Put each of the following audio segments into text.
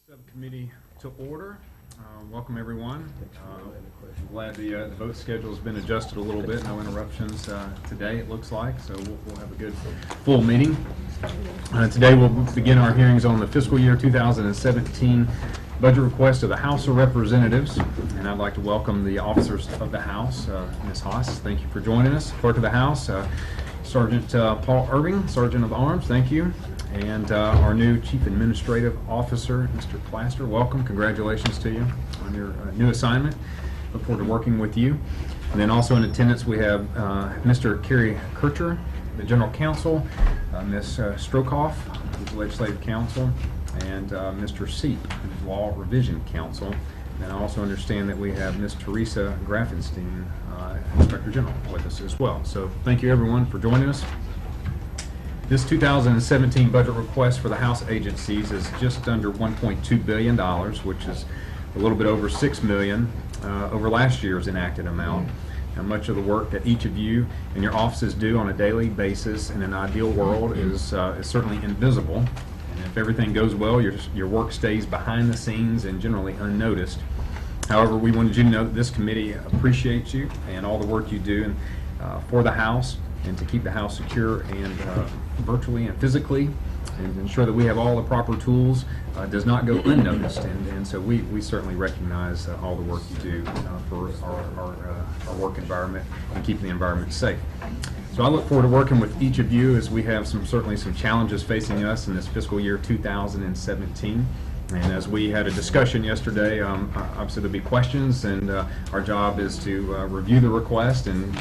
Subcommittee to order. Welcome everyone. Glad the vote schedule has been adjusted a little bit. No interruptions today, it looks like, so we'll have a good full meeting. Today we'll begin our hearings on the fiscal year 2017 budget request of the House of Representatives, and I'd like to welcome the officers of the House. Ms. Haas, thank you for joining us. Clerk of the House, Sergeant Paul Irving, Sergeant of Arms, thank you. And our new Chief Administrative Officer, Mr. Plaster, welcome. Congratulations to you on your new assignment. Look forward to working with you. And then also in attendance we have Mr. Kerry Kircher, the General Counsel, Ms. Strokoff, who's Legislative Counsel, and Mr. Seep, who's Law Revision Counsel. And I also understand that we have Ms. Teresa Graffenstein, Inspector General, with us as well. So thank you everyone for joining us. This 2017 budget request for the House agencies is just under $1.2 billion, which is a little bit over $6 million over last year's enacted amount. Now, much of the work that each of you and your offices do on a daily basis in an ideal world is certainly invisible. And if everything goes well, your work stays behind the scenes and generally unnoticed. However, we wanted you to know that this committee appreciates you and all the work you do for the House, and to keep the House secure and virtually and physically, and ensure that we have all the proper tools does not go unnoticed. And so we certainly recognize all the work you do for our work environment and keeping the environment safe. So I look forward to working with each of you as we have certainly some challenges facing us in this fiscal year 2017. And as we had a discussion yesterday, obviously there'll be questions, and our job is to review the request and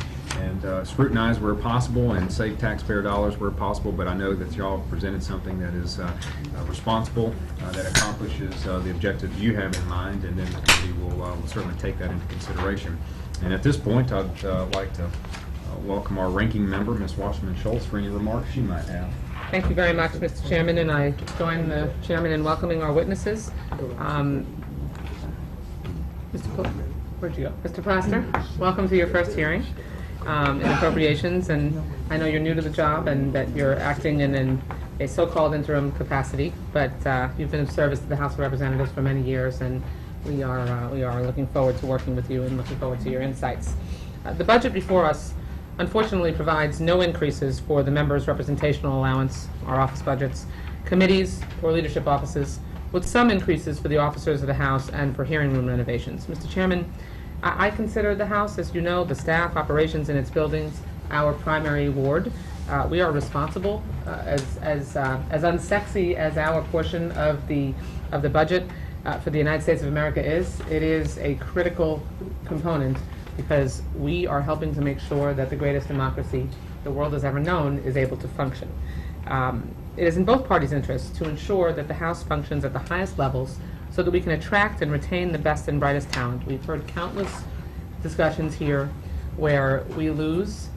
scrutinize where possible and save taxpayer dollars where possible. But I know that y'all presented something that is responsible, that accomplishes the objectives you have in mind, and then the committee will certainly take that into consideration. And at this point, I'd like to welcome our ranking member, Ms. Wasserman-Schultz, for any remarks she might have. Thank you very much, Mr. Chairman, and I join the Chairman in welcoming our witnesses. Where'd you go? Mr. Plaster, welcome to your first hearing in Appropriations, and I know you're new to the job and that you're acting in a so-called interim capacity, but you've been of service to the House of Representatives for many years, and we are looking forward to working with you and looking forward to your insights. The budget before us unfortunately provides no increases for the members' representational allowance, our office budgets, committees, or leadership offices, with some increases for the officers of the House and for hearing room renovations. Mr. Chairman, I consider the House, as you know, the staff, operations in its buildings, our primary ward. We are responsible, as unsexy as our portion of the budget for the United States of America is. It is a critical component, because we are helping to make sure that the greatest democracy the world has ever known is able to function. It is in both parties' interests to ensure that the House functions at the highest levels so that we can attract and retain the best and brightest talent. We've heard countless discussions here where we lose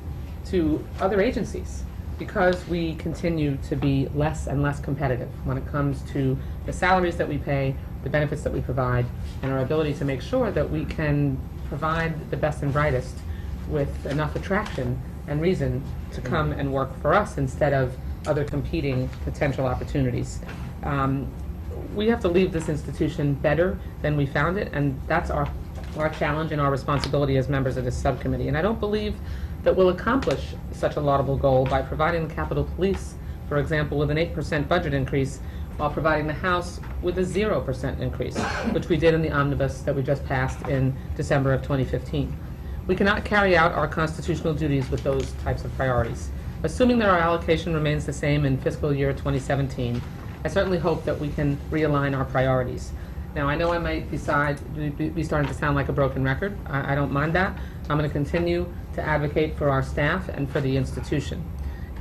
to other agencies because we continue to be less and less competitive when it comes to the salaries that we pay, the benefits that we provide, and our ability to make sure that we can provide the best and brightest with enough attraction and reason to come and work for us instead of other competing potential opportunities. We have to leave this institution better than we found it, and that's our challenge and our responsibility as members of this subcommittee. And I don't believe that we'll accomplish such a laudable goal by providing the Capitol Police, for example, with an 8% budget increase, while providing the House with a 0% increase, which we did in the omnibus that we just passed in December of 2015. We cannot carry out our constitutional duties with those types of priorities. Assuming that our allocation remains the same in fiscal year 2017, I certainly hope that we can realign our priorities. Now, I know I might be starting to sound like a broken record. I don't mind that. I'm going to continue to advocate for our staff and for the institution.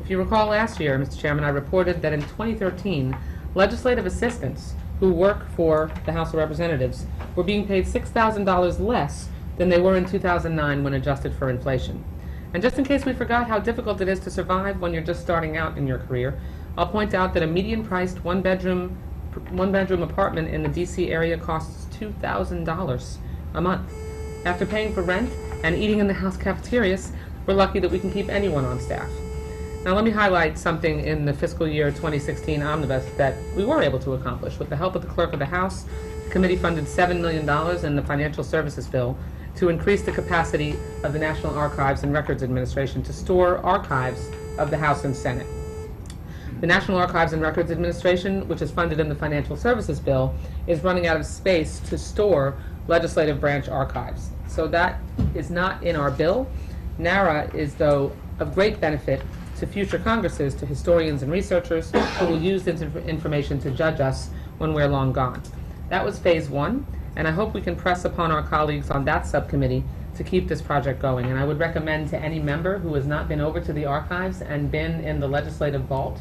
If you recall last year, Mr. Chairman, I reported that in 2013, legislative assistants who work for the House of Representatives were being paid $6,000 less than they were in 2009 when adjusted for inflation. And just in case we forgot how difficult it is to survive when you're just starting out in your career, I'll point out that a median-priced one-bedroom apartment in the D.C. area costs $2,000 a month. After paying for rent and eating in the House cafeterias, we're lucky that we can keep anyone on staff. Now let me highlight something in the fiscal year 2016 omnibus that we were able to accomplish. With the help of the Clerk of the House, the committee funded $7 million in the Financial Services Bill to increase the capacity of the National Archives and Records Administration to store archives of the House and Senate. The National Archives and Records Administration, which is funded in the Financial Services Bill, is running out of space to store legislative branch archives. So that is not in our bill. NARA is, though, of great benefit to future Congresses, to historians and researchers who will use this information to judge us when we're long gone. That was phase one, and I hope we can press upon our colleagues on that subcommittee to keep this project going. And I would recommend to any member who has not been over to the archives and been in the legislative vault,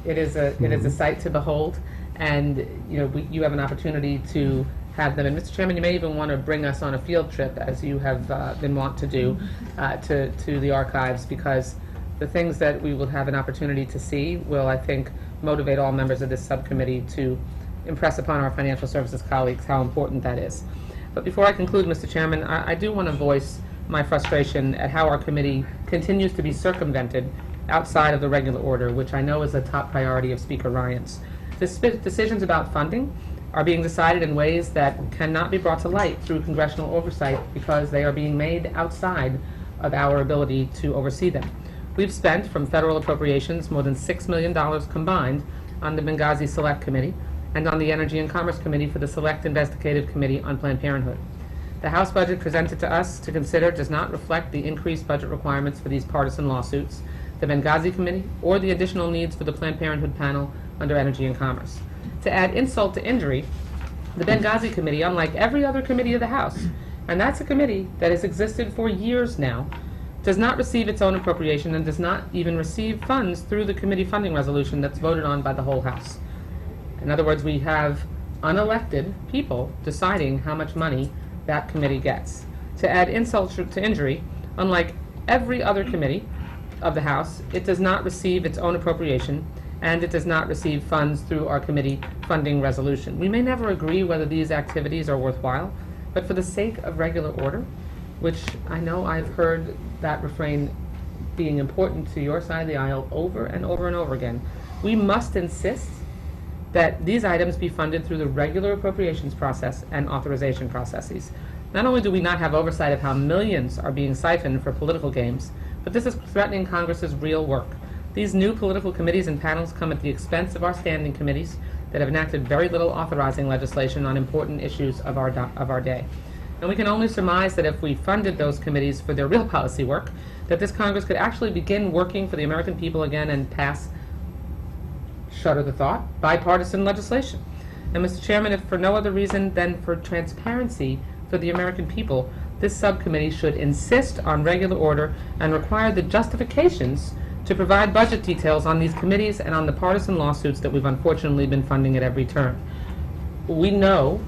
it is a sight to behold, and you have an opportunity to have them. And Mr. Chairman, you may even want to bring us on a field trip, as you have been wont to do, to the archives, because the things that we will have an opportunity to see will, I think, motivate all members of this subcommittee to impress upon our financial services colleagues how important that is. But before I conclude, Mr. Chairman, I do want to voice my frustration at how our committee continues to be circumvented outside of the regular order, which I know is a top priority of Speaker Ryan's. Decisions about funding are being decided in ways that cannot be brought to light through congressional oversight because they are being made outside of our ability to oversee them. We've spent, from federal appropriations, more than $6 million combined on the Benghazi Select Committee and on the Energy and Commerce Committee for the Select Investigative Committee on Planned Parenthood. The House budget presented to us to consider does not reflect the increased budget requirements for these partisan lawsuits, the Benghazi Committee, or the additional needs for the Planned Parenthood panel under Energy and Commerce. To add insult to injury, the Benghazi Committee, unlike every other committee of the House, and that's a committee that has existed for years now, does not receive its own appropriation and does not even receive funds through the committee funding resolution that's voted on by the whole House. In other words, we have unelected people deciding how much money that committee gets. To add insult to injury, unlike every other committee of the House, it does not receive its own appropriation, and it does not receive funds through our committee funding resolution. We may never agree whether these activities are worthwhile, but for the sake of regular order, which I know I've heard that refrain being important to your side of the aisle over and over and over again, we must insist that these items be funded through the regular appropriations process and authorization processes. Not only do we not have oversight of how millions are being siphoned for political games, but this is threatening Congress's real work. These new political committees and panels come at the expense of our standing committees that have enacted very little authorizing legislation on important issues of our day. And we can only surmise that if we funded those committees for their real policy work, that this Congress could actually begin working for the American people again and pass, shudder the thought, bipartisan legislation. And Mr. Chairman, if for no other reason than for transparency for the American people, this subcommittee should insist on regular order and require the justifications to provide budget details on these committees and on the partisan lawsuits that we've unfortunately been funding at every turn. We know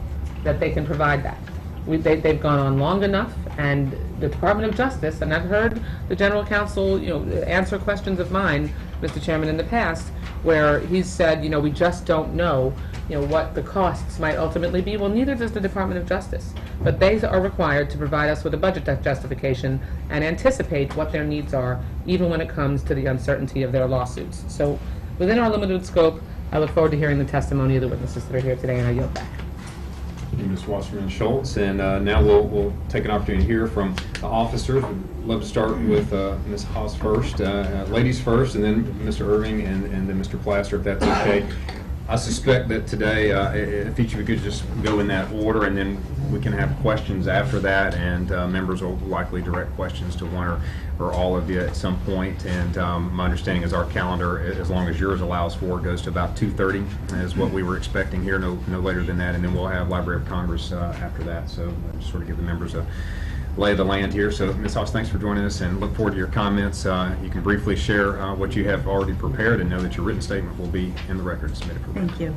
that they can provide that. They've gone on long enough, and the Department of Justice, and I've heard the General Counsel, answer questions of mine, Mr. Chairman, in the past, where he's said, we just don't know, what the costs might ultimately be. Well, neither does the Department of Justice, but they are required to provide us with a budget justification and anticipate what their needs are, even when it comes to the uncertainty of their lawsuits. So, within our limited scope, I look forward to hearing the testimony of the witnesses that are here today, and I yield back. Thank you, Ms. Wasserman Schultz. And now we'll take an opportunity to hear from the officers. We'd love to start with Ms. Haas first, ladies first, and then Mr. Irving, and then Mr. Plaster, if that's okay. I suspect that today, if each of you could just go in that order, and then we can have questions after that, and members will likely direct questions to one or all of you at some point. And my understanding is our calendar, as long as yours allows for, goes to about 2:30 is what we were expecting here, no later than that, and then we'll have Library of Congress after that. So just sort of give the members a lay of the land here. So Ms. Haas, thanks for joining us, and look forward to your comments. You can briefly share what you have already prepared, and know that your written statement will be in the record submitted for Thank you.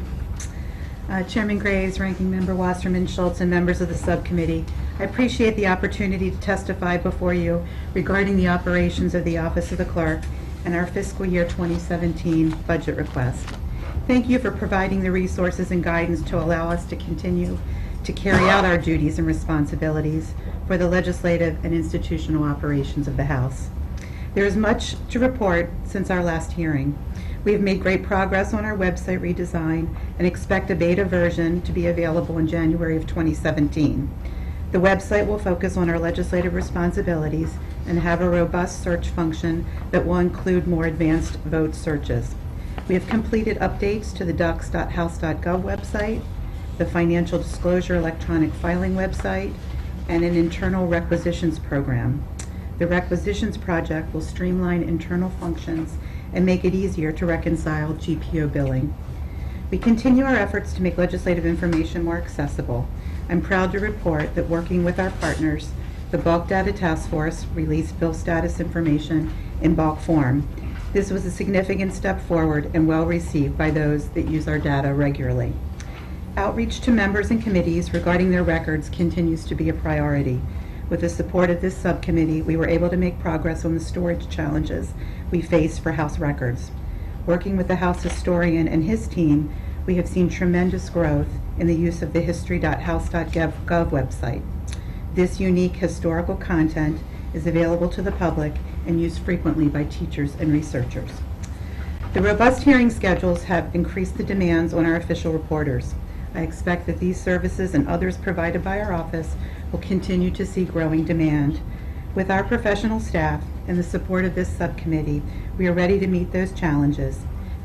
Chairman Graves, Ranking Member Wasserman Schultz, and members of the subcommittee, I appreciate the opportunity to testify before you regarding the operations of the Office of the Clerk and our fiscal year 2017 budget request. Thank you for providing the resources and guidance to allow us to continue to carry out our duties and responsibilities for the legislative and institutional operations of the House. There is much to report since our last hearing. We have made great progress on our website redesign and expect a beta version to be available in January of 2017. The website will focus on our legislative responsibilities and have a robust search function that will include more advanced vote searches. We have completed updates to the docs.house.gov website, the financial disclosure electronic filing website, and an internal requisitions program. The requisitions project will streamline internal functions and make it easier to reconcile GPO billing. We continue our efforts to make legislative information more accessible. I'm proud to report that working with our partners, the Bulk Data Task Force released bill status information in bulk form. This was a significant step forward and well received by those that use our data regularly. Outreach to members and committees regarding their records continues to be a priority. With the support of this subcommittee, we were able to make progress on the storage challenges we face for House records. Working with the House historian and his team, we have seen tremendous growth in the use of the history.house.gov website. This unique historical content is available to the public and used frequently by teachers and researchers. The robust hearing schedules have increased the demands on our official reporters. I expect that these services and others provided by our office will continue to see growing demand. With our professional staff and the support of this subcommittee, we are ready to meet those challenges.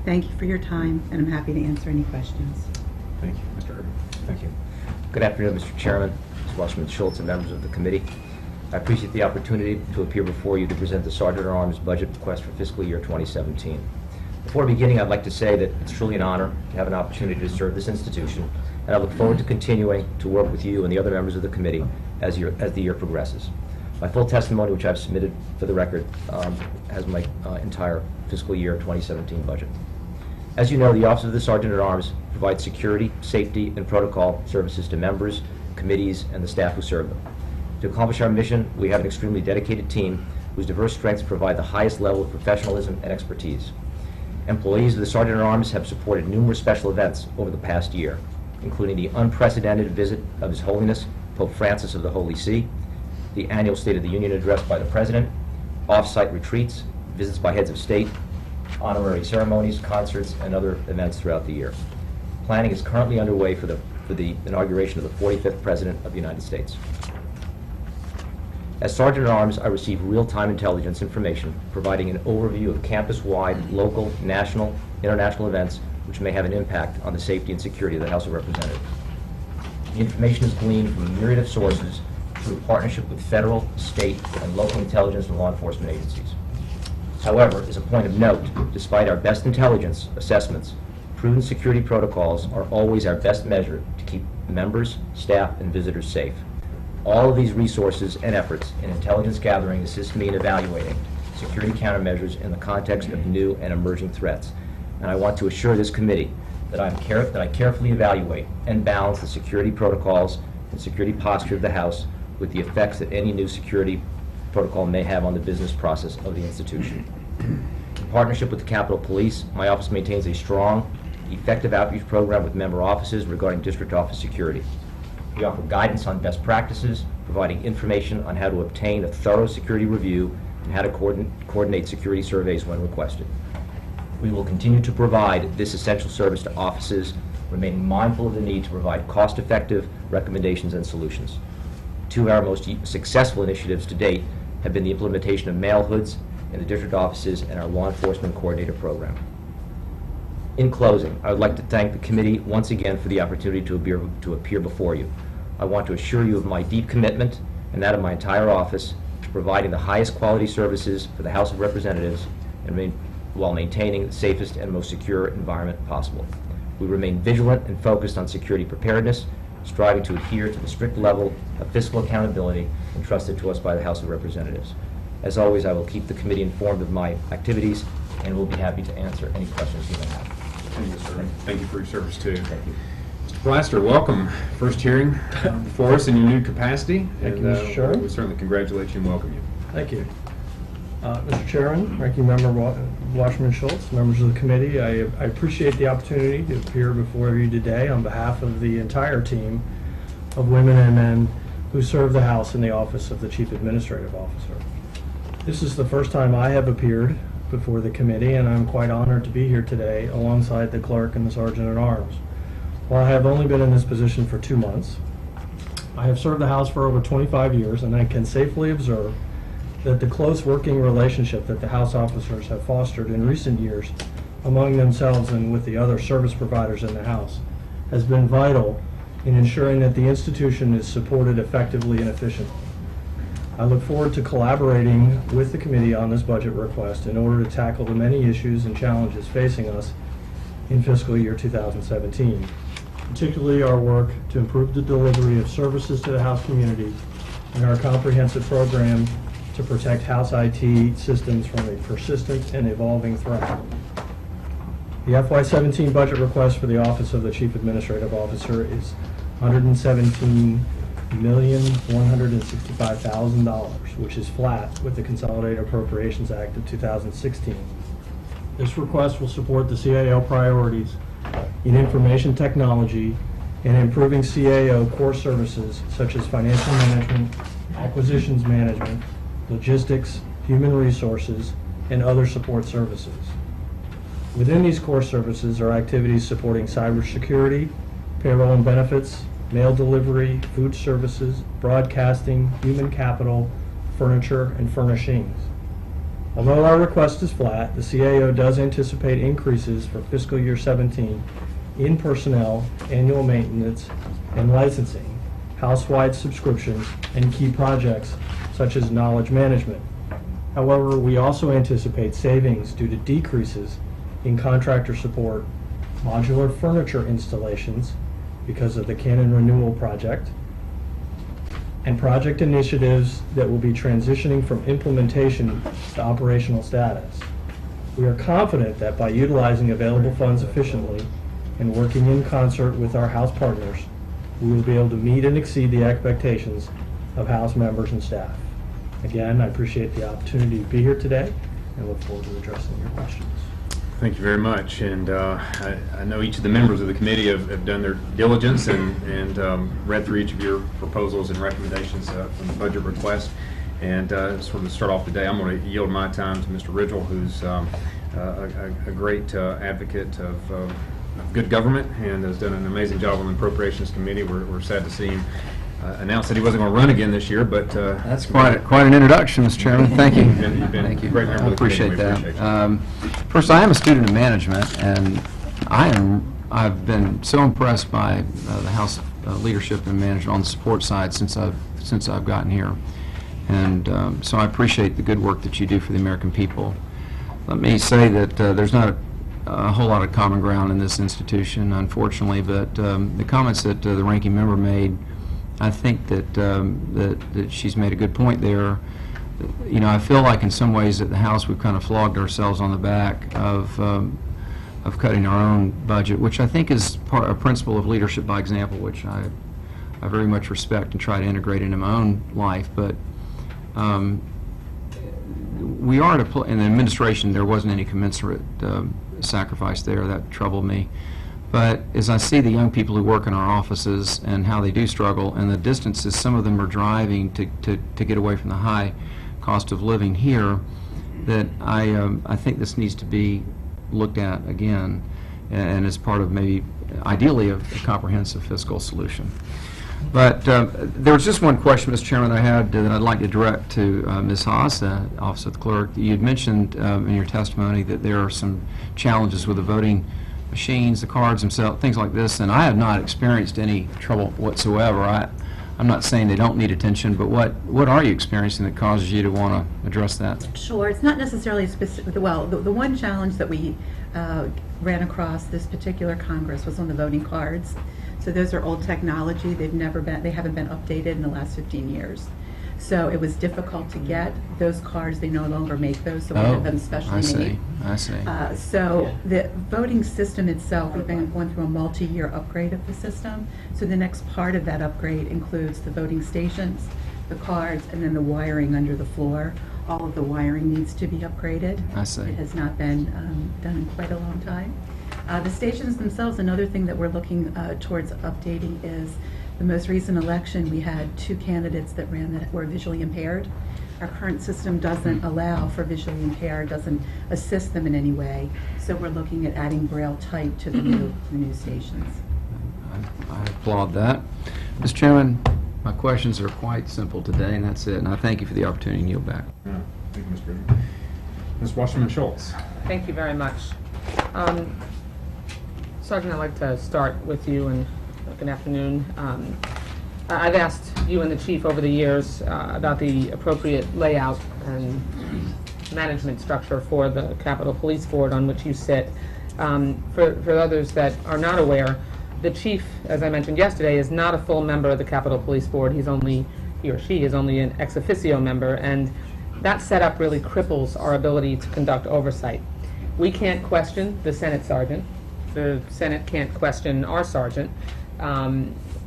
Thank you for your time, and I'm happy to answer any questions. Thank you, Mr. Irving. Thank you. Good afternoon, Mr. Chairman, Ms. Washington-Schultz, and members of the committee. I appreciate the opportunity to appear before you to present the Sergeant-at-Arms budget request for fiscal year 2017. Before beginning, I'd like to say that it's truly an honor to have an opportunity to serve this institution, and I look forward to continuing to work with you and the other members of the committee as the year progresses. My full testimony, which I've submitted for the record, has my entire fiscal year 2017 budget. As you know, the Office of the Sergeant-at-Arms provides security, safety, and protocol services to members, committees, and the staff who serve them. To accomplish our mission, we have an extremely dedicated team whose diverse strengths provide the highest level of professionalism and expertise. Employees of the Sergeant-at-Arms have supported numerous special events over the past year, including the unprecedented visit of His Holiness Pope Francis of the Holy See, the annual State of the Union address by the President, off-site retreats, visits by heads of state, honorary ceremonies, concerts, and other events throughout the year. Planning is currently underway for the inauguration of the 45th President of the United States. As Sergeant-at-Arms, I receive real-time intelligence information providing an overview of campus-wide, local, national, international events which may have an impact on the safety and security of the House of Representatives. The information is gleaned from a myriad of sources through partnership with federal, state, and local intelligence and law enforcement agencies. However, as a point of note, despite our best intelligence assessments, prudent security protocols are always our best measure to keep members, staff, and visitors safe. All of these resources and efforts in intelligence gathering assist me in evaluating security countermeasures in the context of new and emerging threats. And I want to assure this committee that I carefully evaluate and balance the security protocols and security posture of the House with the effects that any new security protocol may have on the business process of the institution. In partnership with the Capitol Police, my office maintains a strong, effective outreach program with member offices regarding district office security. We offer guidance on best practices, providing information on how to obtain a thorough security review and how to coordinate security surveys when requested. We will continue to provide this essential service to offices, remaining mindful of the need to provide cost-effective recommendations and solutions. Two of our most successful initiatives to date have been the implementation of mail hoods in the district offices and our law enforcement coordinator program. In closing, I would like to thank the committee once again for the opportunity to appear before you. I want to assure you of my deep commitment and that of my entire office to providing the highest quality services for the House of Representatives while maintaining the safest and most secure environment possible. We remain vigilant and focused on security preparedness, striving to adhere to the strict level of fiscal accountability entrusted to us by the House of Representatives. As always, I will keep the committee informed of my activities and will be happy to answer any questions you may have. Thank you, Mr. Irving. Thank you for your service, too. Thank you. Mr. Plaster, welcome. First hearing before us in your new capacity. Thank you, Mr. Chairman. We certainly congratulate you and welcome you. Thank you. Mr. Chairman, Ranking Member Washington-Schultz, members of the committee, I appreciate the opportunity to appear before you today on behalf of the entire team of women and men who serve the House in the office of the Chief Administrative Officer. This is the first time I have appeared before the committee, and I'm quite honored to be here today alongside the clerk and the sergeant at arms. While I have only been in this position for 2 months, I have served the House for over 25 years, and I can safely observe that the close working relationship that the House officers have fostered in recent years among themselves and with the other service providers in the House has been vital in ensuring that the institution is supported effectively and efficiently. I look forward to collaborating with the committee on this budget request in order to tackle the many issues and challenges facing us in fiscal year 2017, particularly our work to improve the delivery of services to the House community and our comprehensive program to protect House IT systems from a persistent and evolving threat. The FY17 budget request for the Office of the Chief Administrative Officer is $117,165,000, which is flat with the Consolidated Appropriations Act of 2016. This request will support the CAO priorities in information technology and improving CAO core services such as financial management, acquisitions management, logistics, human resources, and other support services. Within these core services are activities supporting cybersecurity, payroll and benefits, mail delivery, food services, broadcasting, human capital, furniture, and furnishings. Although our request is flat, the CAO does anticipate increases for fiscal year 17 in personnel, annual maintenance, and licensing, house-wide subscriptions, and key projects such as knowledge management. However, we also anticipate savings due to decreases in contractor support, modular furniture installations because of the Canon renewal project, and project initiatives that will be transitioning from implementation to operational status. We are confident that by utilizing available funds efficiently and working in concert with our House partners, we will be able to meet and exceed the expectations of House members and staff. Again, I appreciate the opportunity to be here today and look forward to addressing your questions. Thank you very much. And I know each of the members of the committee have done their diligence and read through each of your proposals and recommendations from the budget request. And sort of to start off today, I'm going to yield my time to Mr. Ridgell, who's a great advocate of good government and has done an amazing job on the Appropriations Committee. We're sad to see him announced that he wasn't going to run again this year, but that's quite an introduction, Mr. Chairman. Thank you. You've been Thank you. a great member I of the appreciate committee. that. We appreciate you. First, I am a student of management, and I've been so impressed by the House leadership and management on the support side since I've gotten here, and so I appreciate the good work that you do for the American people. Let me say that there's not a whole lot of common ground in this institution, unfortunately, but the comments that the ranking member made, I think that she's made a good point there. You know, I feel like in some ways at the House we've kind of flogged ourselves on the back of cutting our own budget, which I think is a principle of leadership by example, which I very much respect and try to integrate into my own life. But we are at in the administration, there wasn't any commensurate sacrifice there. That troubled me. But as I see the young people who work in our offices and how they do struggle and the distances some of them are driving to get away from the high cost of living here, that I think this needs to be looked at again and as part of maybe ideally a comprehensive fiscal solution. But there was just one question, Mr. Chairman, I had that I'd like to direct to Ms. Haas, Office of the Clerk. You had mentioned in your testimony that there are some challenges with the voting machines, the cards themselves, things like this, and I have not experienced any trouble whatsoever. I'm not saying they don't need attention, but what are you experiencing that causes you to want to address that? Sure, it's not necessarily specific. Well, the one challenge that we ran across this particular Congress was on the voting cards. So those are old technology. They haven't been updated in the last 15 years. So it was difficult to get those cards. They no longer make those, so we have them specially made. I see. So the voting system itself, we've been going through a multi-year upgrade of the system. So the next part of that upgrade includes the voting stations, the cards, and then the wiring under the floor. All of the wiring needs to be upgraded. I see. It has not been done in quite a long time. The stations themselves, another thing that we're looking towards updating is the most recent election, we had 2 candidates that ran that were visually impaired. our current system doesn't allow for visually impaired, doesn't assist them in any way. So we're looking at adding Braille type to the new stations. I applaud that. Mr. Chairman, my questions are quite simple today, and that's it. And I thank you for the opportunity to yield back. Yeah, thank you, Mr. Irving. Ms. Wasserman Schultz. Thank you very much. Sergeant, I'd like to start with you, and good afternoon. I've asked you and the chief over the years about the appropriate layout and management structure for the Capitol Police Board on which you sit. For others that are not aware, the chief, as I mentioned yesterday, is not a full member of the Capitol Police Board. He or she is only an ex officio member, and that setup really cripples our ability to conduct oversight. We can't question the Senate sergeant. The Senate can't question our sergeant.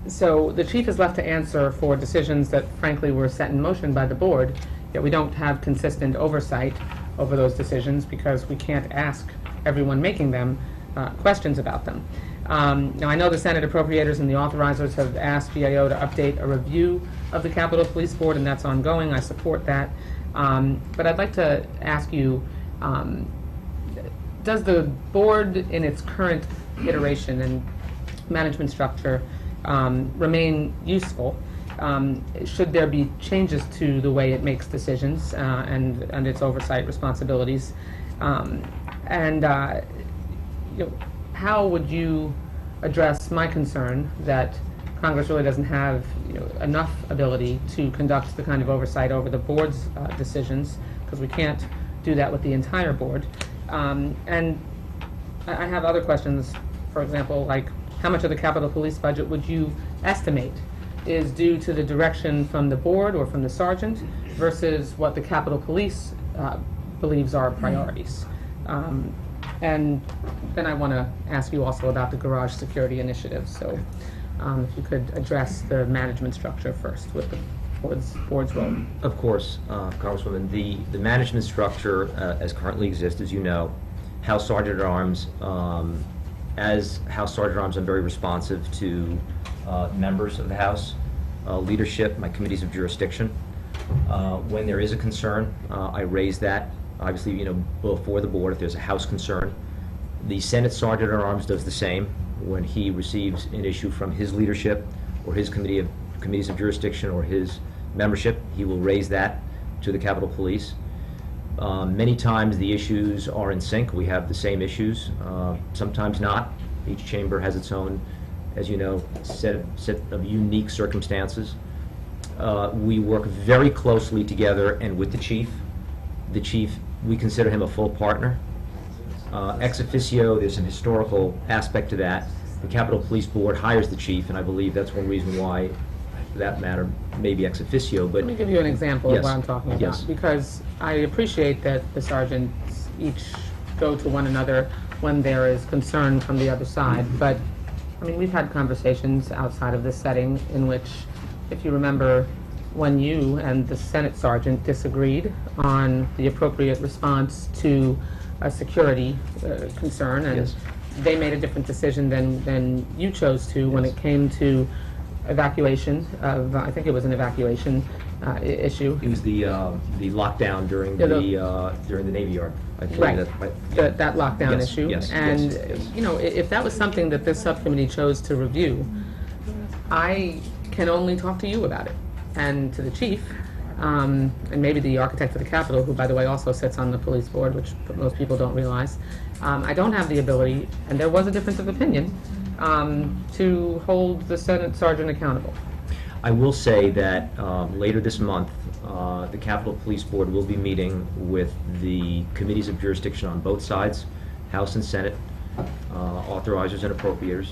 So the chief is left to answer for decisions that frankly were set in motion by the board, yet we don't have consistent oversight over those decisions because we can't ask everyone making them questions about them. Now I know the Senate appropriators and the authorizers have asked GAO to update a review of the Capitol Police Board, and that's ongoing. I support that. But I'd like to ask you, does the board in its current iteration and management structure remain useful? Should there be changes to the way it makes decisions and its oversight responsibilities? How would you address my concern that Congress really doesn't have enough ability to conduct the kind of oversight over the board's decisions, because we can't do that with the entire board? And I have other questions, for example, like how much of the Capitol Police budget would you estimate is due to the direction from the board or from the sergeant versus what the Capitol Police believes are priorities? And then I want to ask you also about the garage security initiative. So if you could address the management structure first with the board's role. Of course, Congresswoman. The management structure as currently exists, as you know, House Sergeant at Arms, as House Sergeant at Arms, I'm very responsive to members of the House, leadership, my committees of jurisdiction. When there is a concern, I raise that, obviously, before the board if there's a House concern. The Senate Sergeant at Arms does the same. When he receives an issue from his leadership or his committees of jurisdiction or his membership, he will raise that to the Capitol Police. Many times the issues are in sync. We have the same issues, sometimes not. Each chamber has its own, as you know, set of unique circumstances. We work very closely together and with the chief. The chief, we consider him a full partner. Ex officio, there's an historical aspect to that. The Capitol Police Board hires the chief, and I believe that's one reason why, for that matter, maybe ex officio. But let me give you an example of what I'm talking about, Yes. because I appreciate that the sergeants each go to one another when there is concern from the other side. But I mean, we've had conversations outside of this setting in which, if you remember, when you and the Senate sergeant disagreed on the appropriate response to a security concern, and Yes. they made a different decision than you chose to when Yes. it came to evacuation of, I think it was an evacuation issue. it was the lockdown during during the Navy Yard. I believe Right, that- that lockdown Yes, issue. yes, And, yes. If that was something that this subcommittee chose to review, I can only talk to you about it, and to the chief, and maybe the architect of the Capitol, who, by the way, also sits on the police board, which most people don't realize. I don't have the ability, and there was a difference of opinion, to hold the Senate sergeant accountable. I will say that later this month, the Capitol Police Board will be meeting with the committees of jurisdiction on both sides, House and Senate, authorizers and appropriators.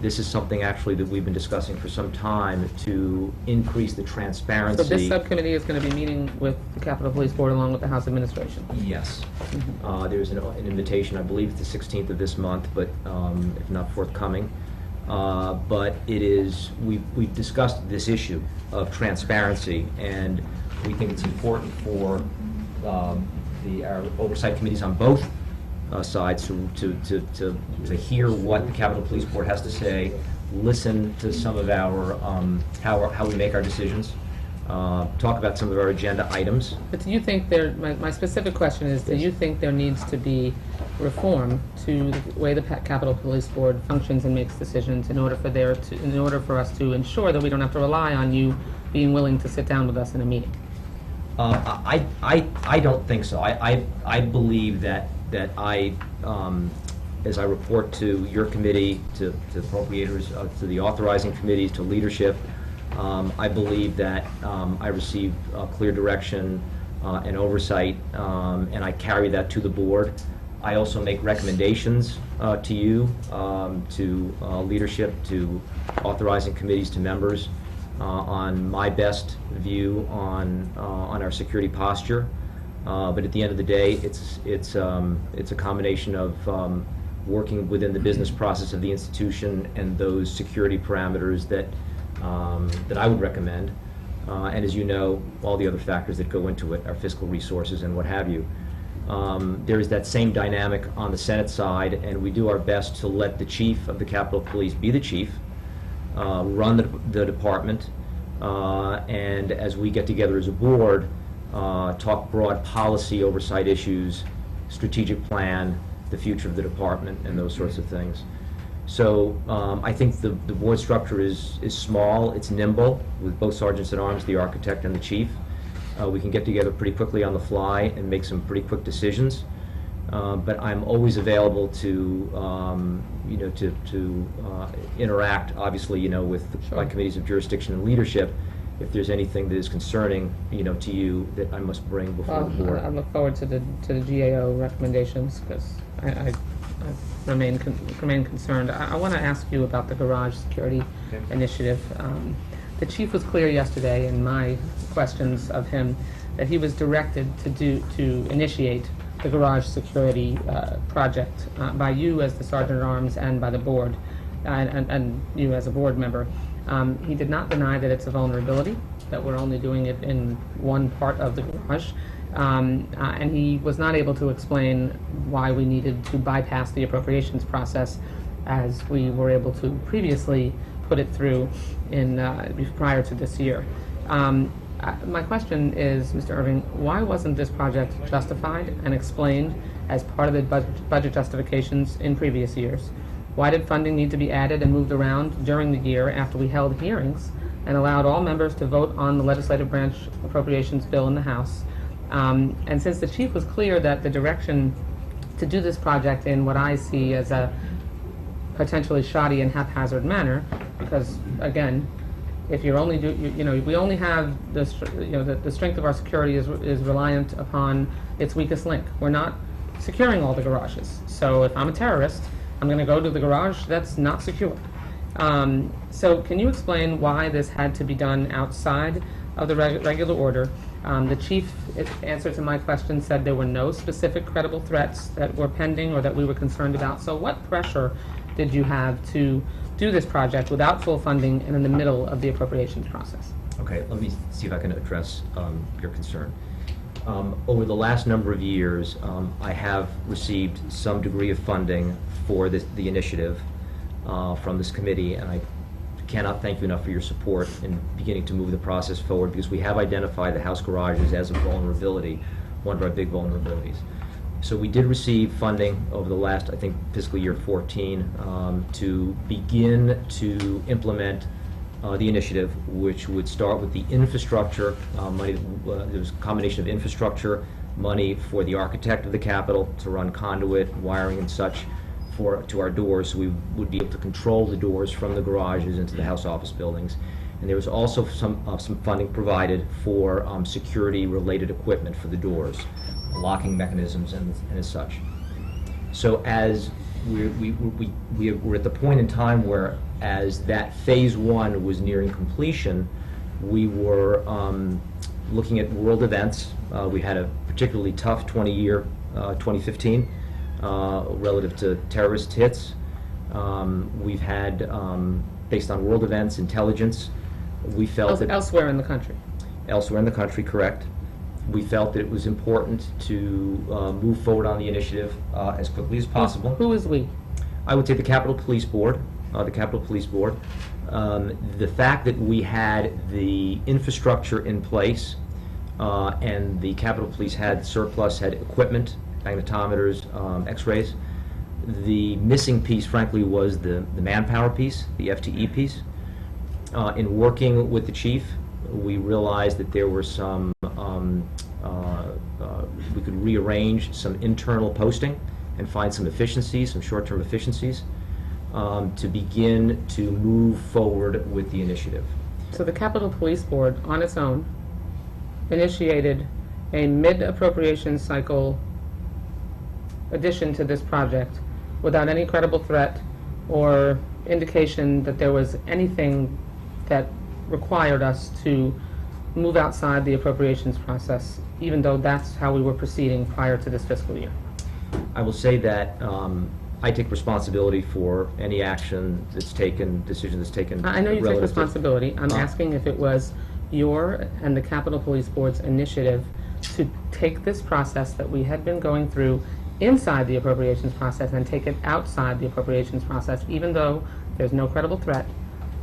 This is something actually that we've been discussing for some time to increase the transparency. So this subcommittee is going to be meeting with the Capitol Police Board along with the House administration. Yes. There's an invitation, I believe it's the 16th of this month, but if not forthcoming. But it is, we've discussed this issue of transparency, and we think it's important for our oversight committees on both sides to hear what the Capitol Police Board has to say, listen to some of our how we make our decisions, talk about some of our agenda items. But do you think my specific question is, do you think there needs to be reform to the way the Capitol Police Board functions and makes decisions in order for us to ensure that we don't have to rely on you being willing to sit down with us in a meeting? I don't think so. I believe that I, as I report to your committee, to appropriators, to the authorizing committees, to leadership, I believe that I receive clear direction and oversight, and I carry that to the board. I also make recommendations to you, to leadership, to authorizing committees, to members, on my best view on our security posture. But at the end of the day, it's a combination of working within the business process of the institution and those security parameters that I would recommend. And as you know, all the other factors that go into it, our fiscal resources and what have you. There is that same dynamic on the Senate side, and we do our best to let the chief of the Capitol Police be the chief, run the department, and as we get together as a board, talk broad policy oversight issues, strategic plan, the future of the department, and those sorts of things. So I think the board structure is small, it's nimble, with both sergeants at arms, the architect and the chief. We can get together pretty quickly on the fly and make some pretty quick decisions. But I'm always available to, interact, obviously, with my committees of jurisdiction and leadership, if there's anything that is concerning, to you that I must bring before the board. I look forward to the GAO recommendations, because I remain concerned. I want to ask you about the garage security initiative. The chief was clear yesterday in my questions of him that he was directed to initiate the garage security project by you as the sergeant at arms and by the board, and you as a board member. He did not deny that it's a vulnerability, that we're only doing it in one part of the garage, and he was not able to explain why we needed to bypass the appropriations process as we were able to previously put it through prior to this year. My question is, Mr. Irving, why wasn't this project justified and explained as part of the budget justifications in previous years? Why did funding need to be added and moved around during the year after we held hearings and allowed all members to vote on the legislative branch appropriations bill in the House? And since the chief was clear that the direction to do this project in what I see as a potentially shoddy and haphazard manner, because again, if you're only we only have the strength of our security is reliant upon its weakest link. We're not securing all the garages. So if I'm a terrorist, I'm going to go to the garage that's not secure. So can you explain why this had to be done outside of the regular order? The chief, in answer to my question, said there were no specific credible threats that were pending or that we were concerned about. So what pressure did you have to do this project without full funding and in the middle of the appropriations process? Okay, let me see if I can address your concern. Over the last number of years, I have received some degree of funding for the initiative from this committee, and I cannot thank you enough for your support in beginning to move the process forward, because we have identified the house garages as a vulnerability, one of our big vulnerabilities. So we did receive funding over the last, I think, fiscal year 14 to begin to implement the initiative, which would start with the infrastructure money. There was a combination of infrastructure money for the architect of the Capitol to run conduit, wiring, and such to our doors, so we would be able to control the doors from the garages into the House office buildings. And there was also some funding provided for security-related equipment for the doors, locking mechanisms and as such. So as we're at the point in time where, as that phase one was nearing completion, we were looking at world events. We had a particularly tough 2015, relative to terrorist hits. We've had, based on world events, intelligence, we felt that... Elsewhere in the country. Elsewhere in the country, correct. We felt that it was important to move forward on the initiative as quickly as possible. Who is we? I would say the Capitol Police Board, the Capitol Police Board. The fact that we had the infrastructure in place and the Capitol Police had surplus, had equipment, magnetometers, x-rays. The missing piece, frankly, was the manpower piece, the FTE piece. In working with the chief, we realized that there were some, we could rearrange some internal posting and find some efficiencies, some short-term efficiencies, to begin to move forward with the initiative. So the Capitol Police Board, on its own, initiated a mid-appropriation cycle addition to this project without any credible threat or indication that there was anything that required us to move outside the appropriations process, even though that's how we were proceeding prior to this fiscal year. I will say that I take responsibility for any action that's taken, decision that's taken. I know you take relative to- responsibility. I'm asking if it was your and the Capitol Police Board's initiative to take this process that we had been going through inside the appropriations process and take it outside the appropriations process, even though there's no credible threat,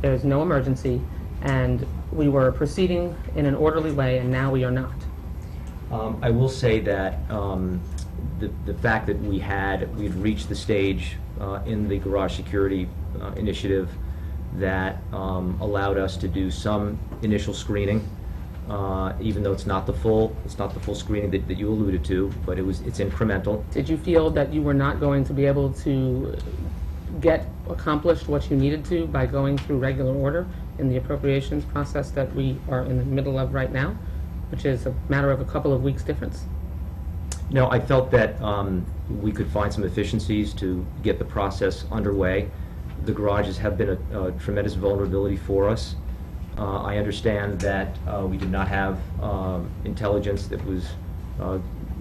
there's no emergency, and we were proceeding in an orderly way, and now we are not. I will say that the fact that we'd reached the stage in the garage security initiative that allowed us to do some initial screening, even though it's not the full screening that you alluded to, but it's incremental. Did you feel that you were not going to be able to get accomplished what you needed to by going through regular order in the appropriations process that we are in the middle of right now, which is a matter of a couple of weeks difference? No, I felt that we could find some efficiencies to get the process underway. The garages have been a tremendous vulnerability for us. I understand that we did not have intelligence that was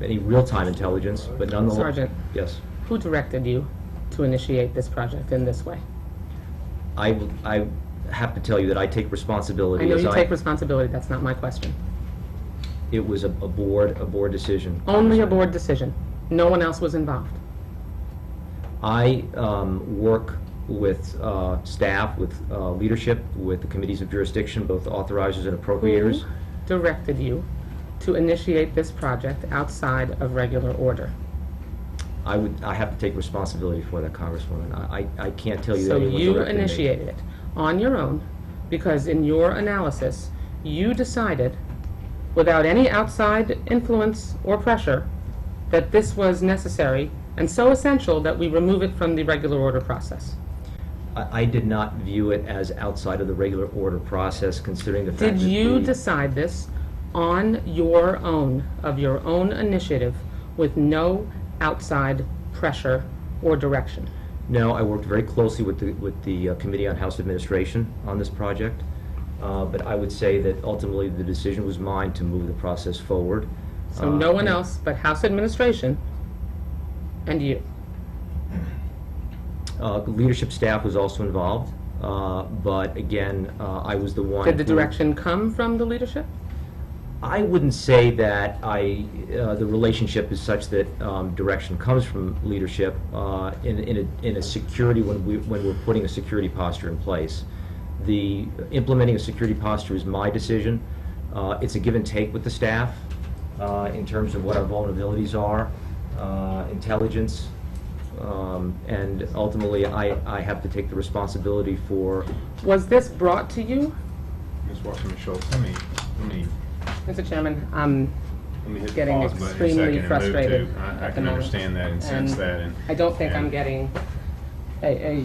any real-time intelligence, but nonetheless... Sergeant. Yes. Who directed you to initiate this project in this way? I have to tell you that I take responsibility. I know as you take responsibility. That's not my question. It was a board decision. Only a board decision. No one else was involved. I work with staff, with leadership, with the committees of jurisdiction, both authorizers and appropriators. Who directed you to initiate this project outside of regular order? I have to take responsibility for that, Congresswoman. I can't tell you that So anyone you directed me. initiated it on your own because in your analysis, you decided, without any outside influence or pressure, that this was necessary and so essential that we remove it from the regular order process. I did not view it as outside of the regular order process, considering the fact Did that you the- decide this on your own, of your own initiative, with no outside pressure or direction? No, I worked very closely with the Committee on House Administration on this project, but I would say that ultimately the decision was mine to move the process forward. So no one and- else but House Administration and you. Leadership staff was also involved, but again, I was the one. Did the who- direction come from the leadership? I wouldn't say that the relationship is such that direction comes from leadership in a security when we're putting a security posture in place. The implementing a security posture is my decision. It's a give and take with the staff in terms of what our vulnerabilities are, intelligence, and ultimately I have to take the responsibility for. Was this brought to you? Ms. Wasserman-Schultz, let me Mr. Chairman, hit the getting pause button a extremely second and move frustrated to- I at the can moment. understand that and sense that, and I don't think I'm and- getting a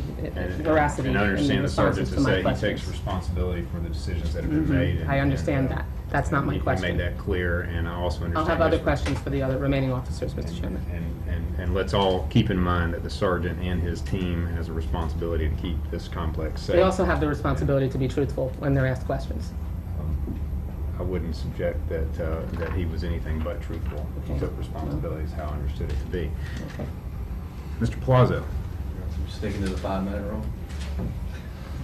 veracity in And I the understand the sergeant responses to to my say he questions. takes responsibility for the decisions that have been made. and- I understand that. That's not and my he question. made that clear, and I also understand. I'll have other his- questions for the other remaining officers, Mr. Chairman. And let's all keep in mind that the sergeant and his team has a responsibility to keep this complex safe. They also have the responsibility to be truthful when they're asked questions. I wouldn't subject that he was anything but truthful. He Okay. took responsibility is how I understood it to be. Okay. Mr. Palazzo, Sticking to the 5-minute rule.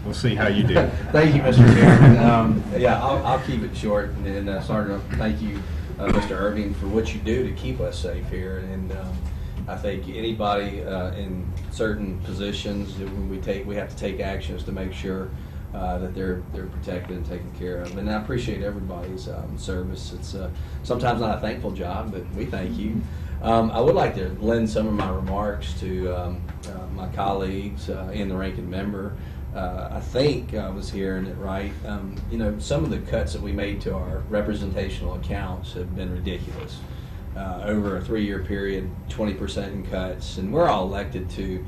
we'll see how you do. Thank you, Mr. Chairman. Yeah, I'll keep it short. And Sergeant, thank you, Mr. Irving, for what you do to keep us safe here. And I think anybody in certain positions, when we have to take actions to make sure that they're protected and taken care of. And I appreciate everybody's service. It's sometimes not a thankful job, but we thank you. I would like to lend some of my remarks to my colleagues and the ranking member. I think I was hearing it right. You know, some of the cuts that we made to our representational accounts have been ridiculous. Over a 3-year period, 20% in cuts, and we're all elected to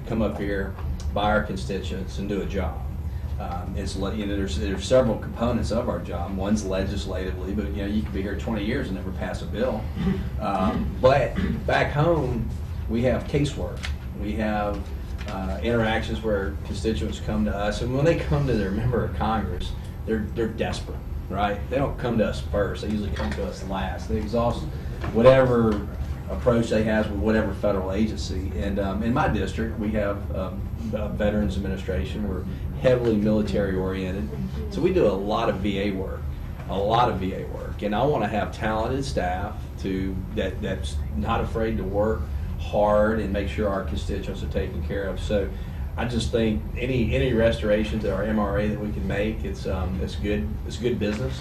come up here by our constituents and do a job. It's, you know, there's several components of our job. One's legislatively, but you know, you can be here 20 years and never pass a bill. But back home, we have casework. We have interactions where constituents come to us, and when they come to their member of Congress, they're desperate, right? They don't come to us first. They usually come to us last. They exhaust whatever approach they have with whatever federal agency. And in my district, we have Veterans Administration. We're heavily military oriented, so we do a lot of VA work, and I want to have talented staff that's not afraid to work hard and make sure our constituents are taken care of. So I just think any restoration to our MRA that we can make, it's good business,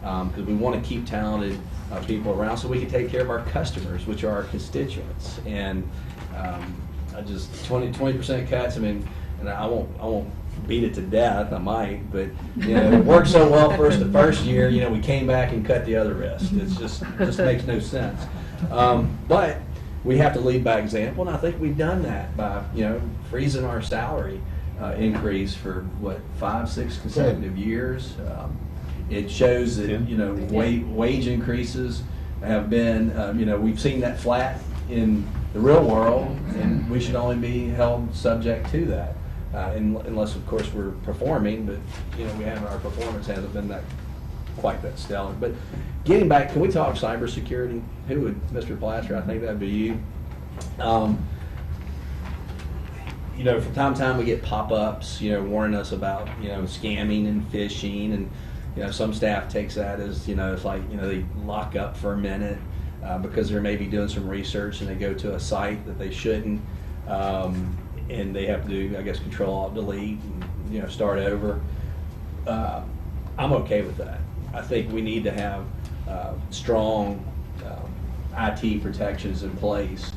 because we want to keep talented people around so we can take care of our customers, which are our constituents. And I just 20% cuts. I mean, and I won't beat it to death. I might, but you know, it worked so well for us the first year. You know, we came back and cut the other wrist. It's just makes no sense. But we have to lead by example, and I think we've done that by, you know, freezing our salary increase for what, 5-6 consecutive years. It shows that, you know, wage increases have been, you know, we've seen that flat in the real world, and we should only be held subject to that, unless of course we're performing. But you know, our performance hasn't been quite that stellar. But getting back, can we talk cybersecurity? Who would, Mr. Plaster? I think that'd be you. You know, from time to time we get pop-ups, you know, warning us about, you know, scamming and phishing, and you know, some staff takes that as, you know, it's like, you know, they lock up for a minute because they're maybe doing some research and they go to a site that they shouldn't, and they have to do, I guess, Control-Alt-Delete and, you know, start over. I'm okay with that. I think we need to have strong IT protections in place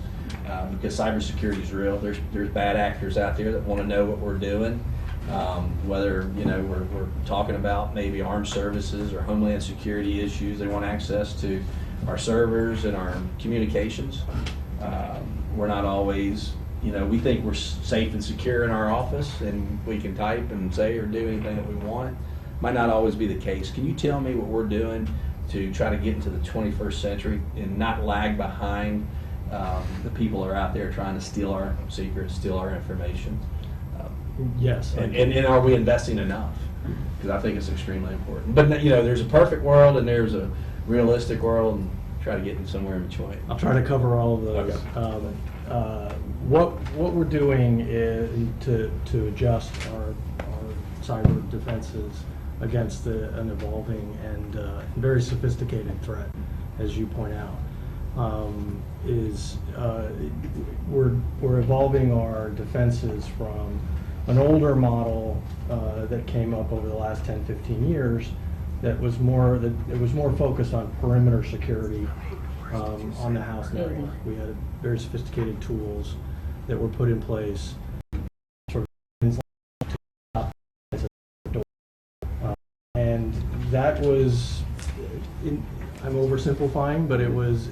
because cybersecurity is real. There's bad actors out there that want to know what we're doing, whether, you know, we're talking about maybe armed services or homeland security issues. They want access to our servers and our communications. We're not always, you know, we think we're safe and secure in our office and we can type and say or do anything that we want. Might not always be the case. Can you tell me what we're doing to try to get into the 21st century and not lag behind the people that are out there trying to steal our secrets, steal our information? Yes. And are we investing enough? Because I think it's extremely important. But you know, there's a perfect world and there's a realistic world, and try to get in somewhere in between. I'll try to cover all of those. Okay. What we're doing is to adjust our cyber defenses against an evolving and very sophisticated threat, as you point out, is we're evolving our defenses from an older model that came up over the last 10-15 years that was more focused on perimeter security on the Haas network. We had very sophisticated tools that were put in place, sort of, and that was, I'm oversimplifying, but it was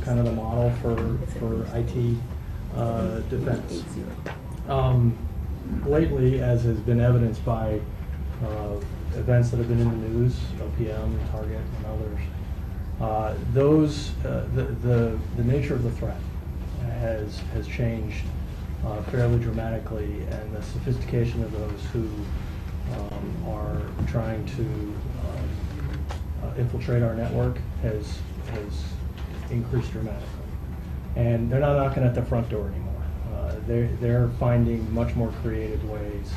kind of the model for IT defense. Lately, as has been evidenced by events that have been in the news, OPM, Target, and others, the nature of the threat has changed fairly dramatically, and the sophistication of those who are trying to infiltrate our network has increased dramatically. And they're not knocking at the front door anymore. They're finding much more creative ways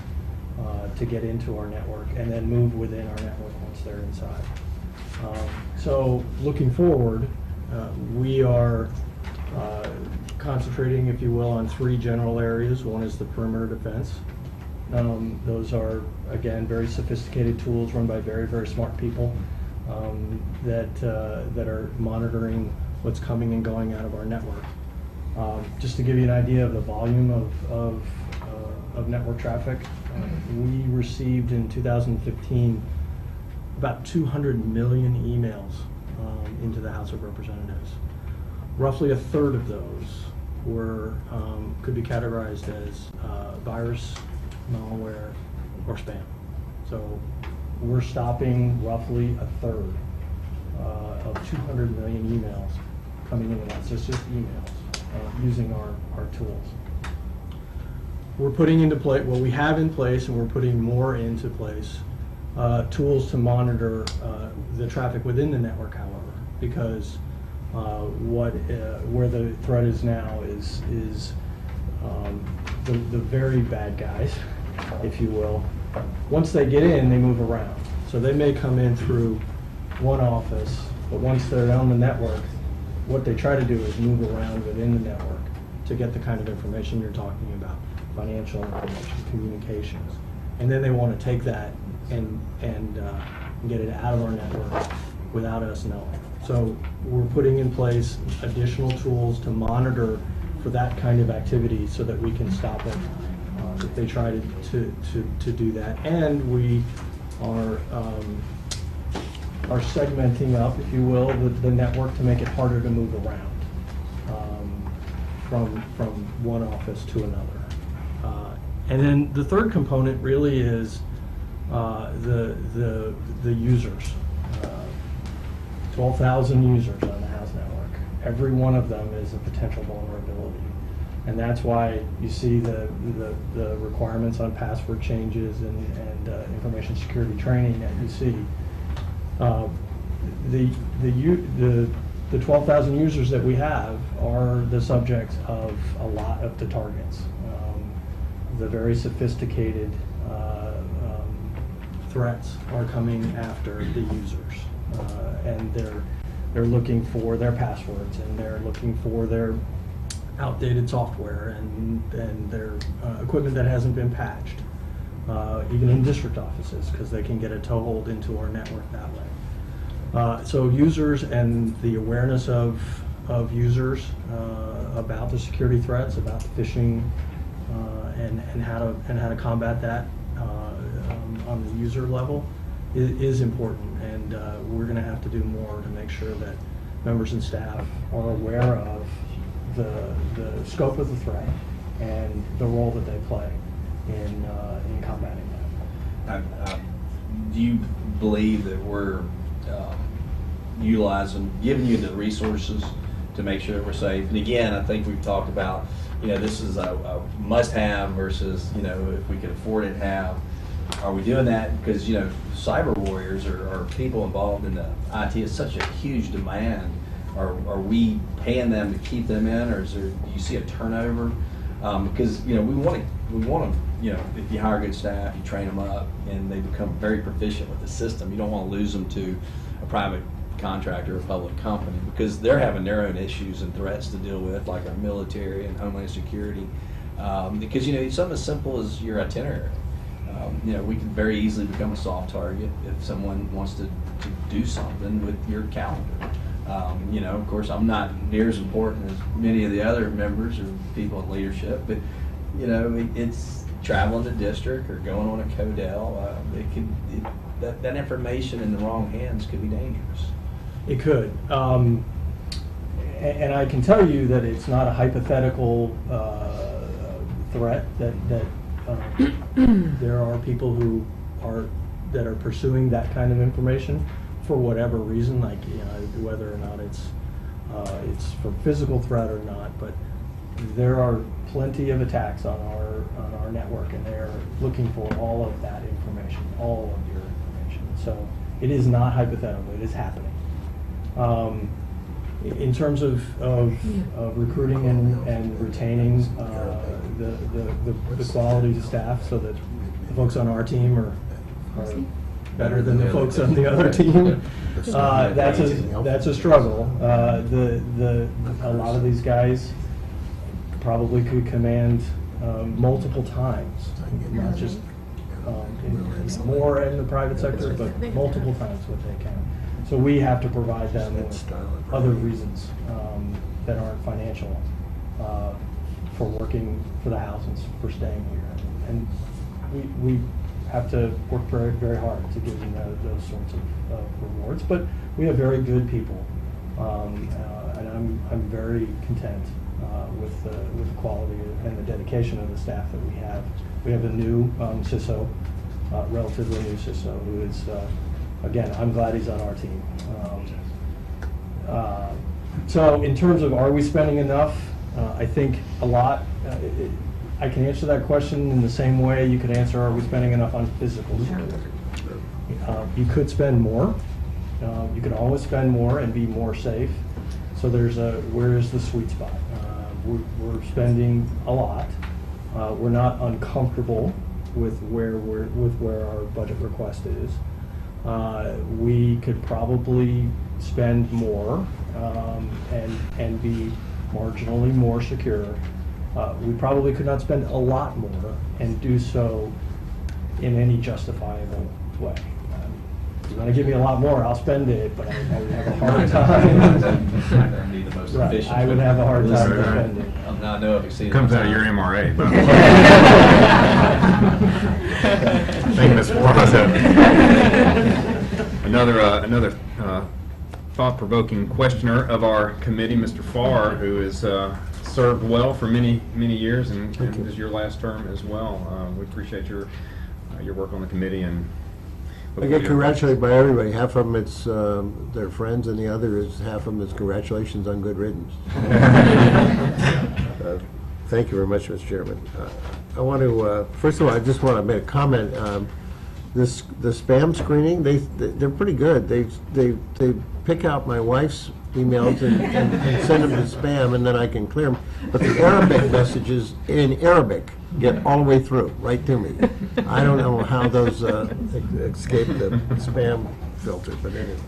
to get into our network and then move within our network once they're inside. So looking forward, we are concentrating, if you will, on 3 general areas. One is the perimeter defense. Those are, again, very sophisticated tools run by very, very smart people that are monitoring what's coming and going out of our network. Just to give you an idea of the volume of network traffic, we received in 2015 about 200 million emails into the House of Representatives. Roughly a third of those could be categorized as virus, malware, or spam. So we're stopping roughly a third of 200 million emails coming into that. So it's just emails using our tools. We're putting into place what we have in place, and we're putting more into place tools to monitor the traffic within the network, however, because where the threat is now is the very bad guys, if you will. Once they get in, they move around. So they may come in through one office, but once they're on the network, what they try to do is move around within the network to get the kind of information you're talking about, financial information, communications. And then they want to take that and get it out of our network without us knowing. So we're putting in place additional tools to monitor for that kind of activity so that we can stop it if they try to do that. And we are segmenting up, if you will, the network to make it harder to move around from one office to another. And then the third component really is the users. 12,000 users on the House network. Every one of them is a potential vulnerability. And that's why you see the requirements on password changes and information security training that you see. The 12,000 users that we have are the subjects of a lot of the targets. The very sophisticated threats are coming after the users, and they're looking for their passwords, and they're looking for their outdated software and their equipment that hasn't been patched, even in district offices, because they can get a toehold into our network that way. So users and the awareness of users about the security threats, about the phishing, and how to combat that on the user level is important, and we're going to have to do more to make sure that members and staff are aware of the scope of the threat and the role that they play in combating that. Do you believe that we're giving you the resources to make sure that we're safe? And again, I think we've talked about, this is a must-have versus, if we could afford it, have. Are we doing that because, cyber warriors are people involved in the IT is such a huge demand? Are we paying them to keep them in, or do you see a turnover? Because, we want to, if you hire good staff, you train them up, and they become very proficient with the system. You don't want to lose them to a private contractor or a public company, because they're having their own issues and threats to deal with, like our military and homeland security. Because something as simple as your itinerary. We can very easily become a soft target if someone wants to do something with your calendar. Of course, I'm not near as important as many of the other members or people in leadership, but it's traveling to district or going on a Codel. That information in the wrong hands could be dangerous. It could. And I can tell you that it's not a hypothetical threat, that there are people that are pursuing that kind of information for whatever reason, like whether or not it's for physical threat or not. But there are plenty of attacks on our network, and they're looking for all of that information, all of your information. So it is not hypothetical; it is happening. In terms of recruiting and retaining the quality of staff, so that the folks on our team are better than the folks on the other team. That's a struggle. A lot of these guys probably could command multiple times, not just more in the private sector, but multiple times what they can. So we have to provide them with other reasons that aren't financial for working for the house and for staying here. And we have to work very, very hard to give them those sorts of rewards. But we have very good people, and I'm very content with the quality and the dedication of the staff that we have. We have a new CISO, relatively new CISO, who is, again, I'm glad he's on our team. So in terms of are we spending enough, I think a lot. I can answer that question in the same way you could answer are we spending enough on physical security. You could spend more. You could always spend more and be more safe. So where is the sweet spot? We're spending a lot. We're not uncomfortable with where our budget request is. We could probably spend more and be marginally more secure. We probably could not spend a lot more and do so in any justifiable way. If you want to give me a lot more, I'll spend it, but I would have a hard time. Be the most Right, efficient. I would have a hard time spending. Now I know I've exceeded. Comes my out of your time. MRA. Thank you, Ms. Another thought-provoking questioner of our committee, Mr. Farr, who has served well for many years, and this is your last term as well. We appreciate your work on the committee, and I get congratulated by everybody. Half of them it's their friends, and the other is half of them is congratulations on good riddance. Thank you very much, Mr. Chairman. I want to first of all, I just want to make a comment. The spam screening, they're pretty good. They pick out my wife's emails and send them to spam, and then I can clear them. But the Arabic messages in Arabic get all the way through, right to me. I don't know how those escape the spam filter, but anyway.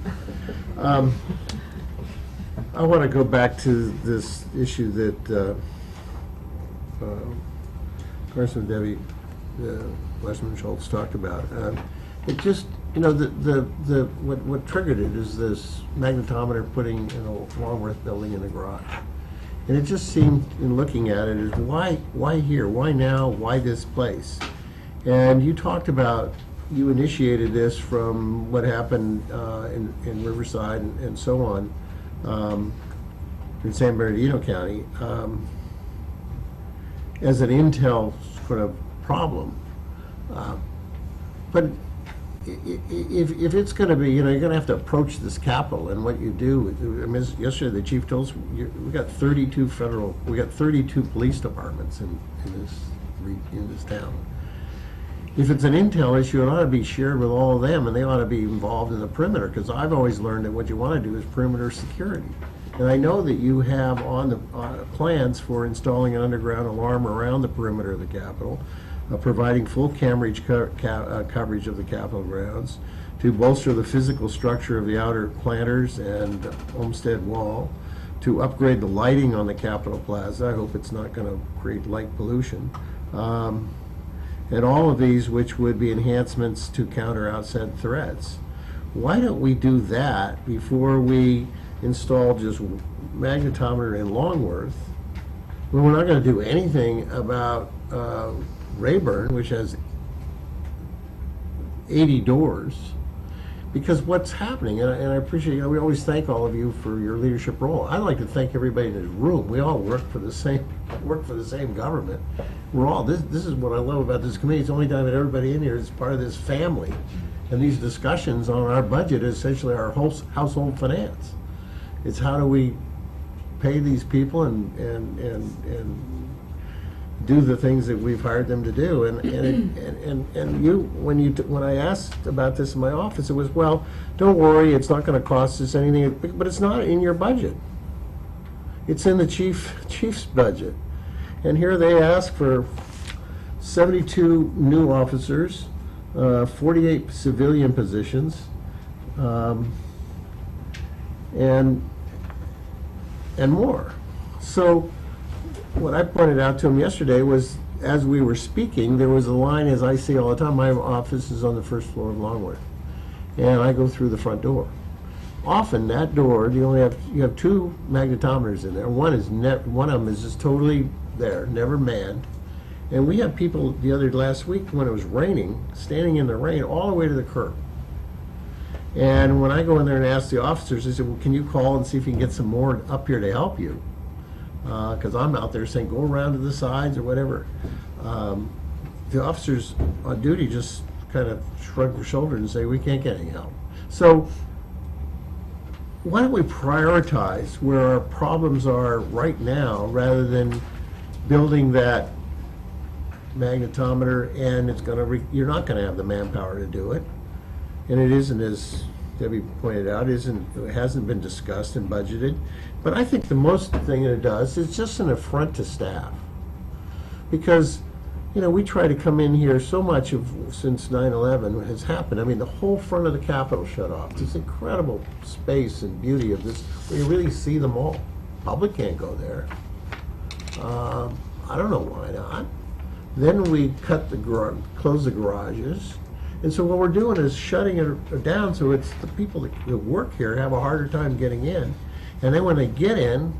I want to go back to this issue that Congressman Debbie Westman Schultz talked about. It just, what triggered it is this magnetometer putting Longworth building in the garage. And it just seemed, in looking at it, is why here? Why now? Why this place? And you talked about, you initiated this from what happened in Riverside and so on, in San Bernardino County, as an intel sort of problem. But if it's going to be, you're going to have to approach this Capitol and what you do. I mean, yesterday the chief told us we got 32 police departments in this town. If it's an intel issue, it ought to be shared with all of them, and they ought to be involved in the perimeter. Because I've always learned that what you want to do is perimeter security. And I know that you have on the plans for installing an underground alarm around the perimeter of the Capitol. Providing full coverage of the Capitol grounds, to bolster the physical structure of the outer planters and Olmsted Wall, to upgrade the lighting on the Capitol Plaza. I hope it's not going to create light pollution. And all of these which would be enhancements to counter outside threats. Why don't we do that before we install just magnetometer in Longworth, when we're not going to do anything about Rayburn, which has 80 doors, because what's happening, and I appreciate, we always thank all of you for your leadership role. I'd like to thank everybody in this room. We all work for the same government. We're all, this is what I love about this committee. It's the only time that everybody in here is part of this family. And these discussions on our budget is essentially our whole household finance. It's how do we pay these people and do the things that we've hired them to do, and you, when I asked about this in my office, it was, well, don't worry, it's not going to cost us anything, but it's not in your budget. It's in the chief's budget, and here they ask for 72 new officers, 48 civilian positions, and more. So what I pointed out to him yesterday was, as we were speaking, there was a line, as I see all the time, my office is on the first floor of Longworth, and I go through the front door. Often that door, you have two magnetometers in there. One of them is just totally there, never manned. And we had people last week when it was raining, standing in the rain all the way to the curb. And when I go in there and ask the officers, they said, well, can you call and see if you can get some more up here to help you? Because I'm out there saying, go around to the sides or whatever. The officers on duty just kind of shrug their shoulders and say, we can't get any help. So why don't we prioritize where our problems are right now rather than building that magnetometer, and you're not going to have the manpower to do it, and it isn't, as Debbie pointed out, it hasn't been discussed and budgeted. But I think the most thing it does is just an affront to staff, because we try to come in here so much since 9/11 has happened. I mean, the whole front of the Capitol shut off. This incredible space and beauty of this, where you really see them all. Public can't go there. I don't know why not. Then we close the garages. And so what we're doing is shutting it down, so it's the people that work here have a harder time getting in. And then when they get in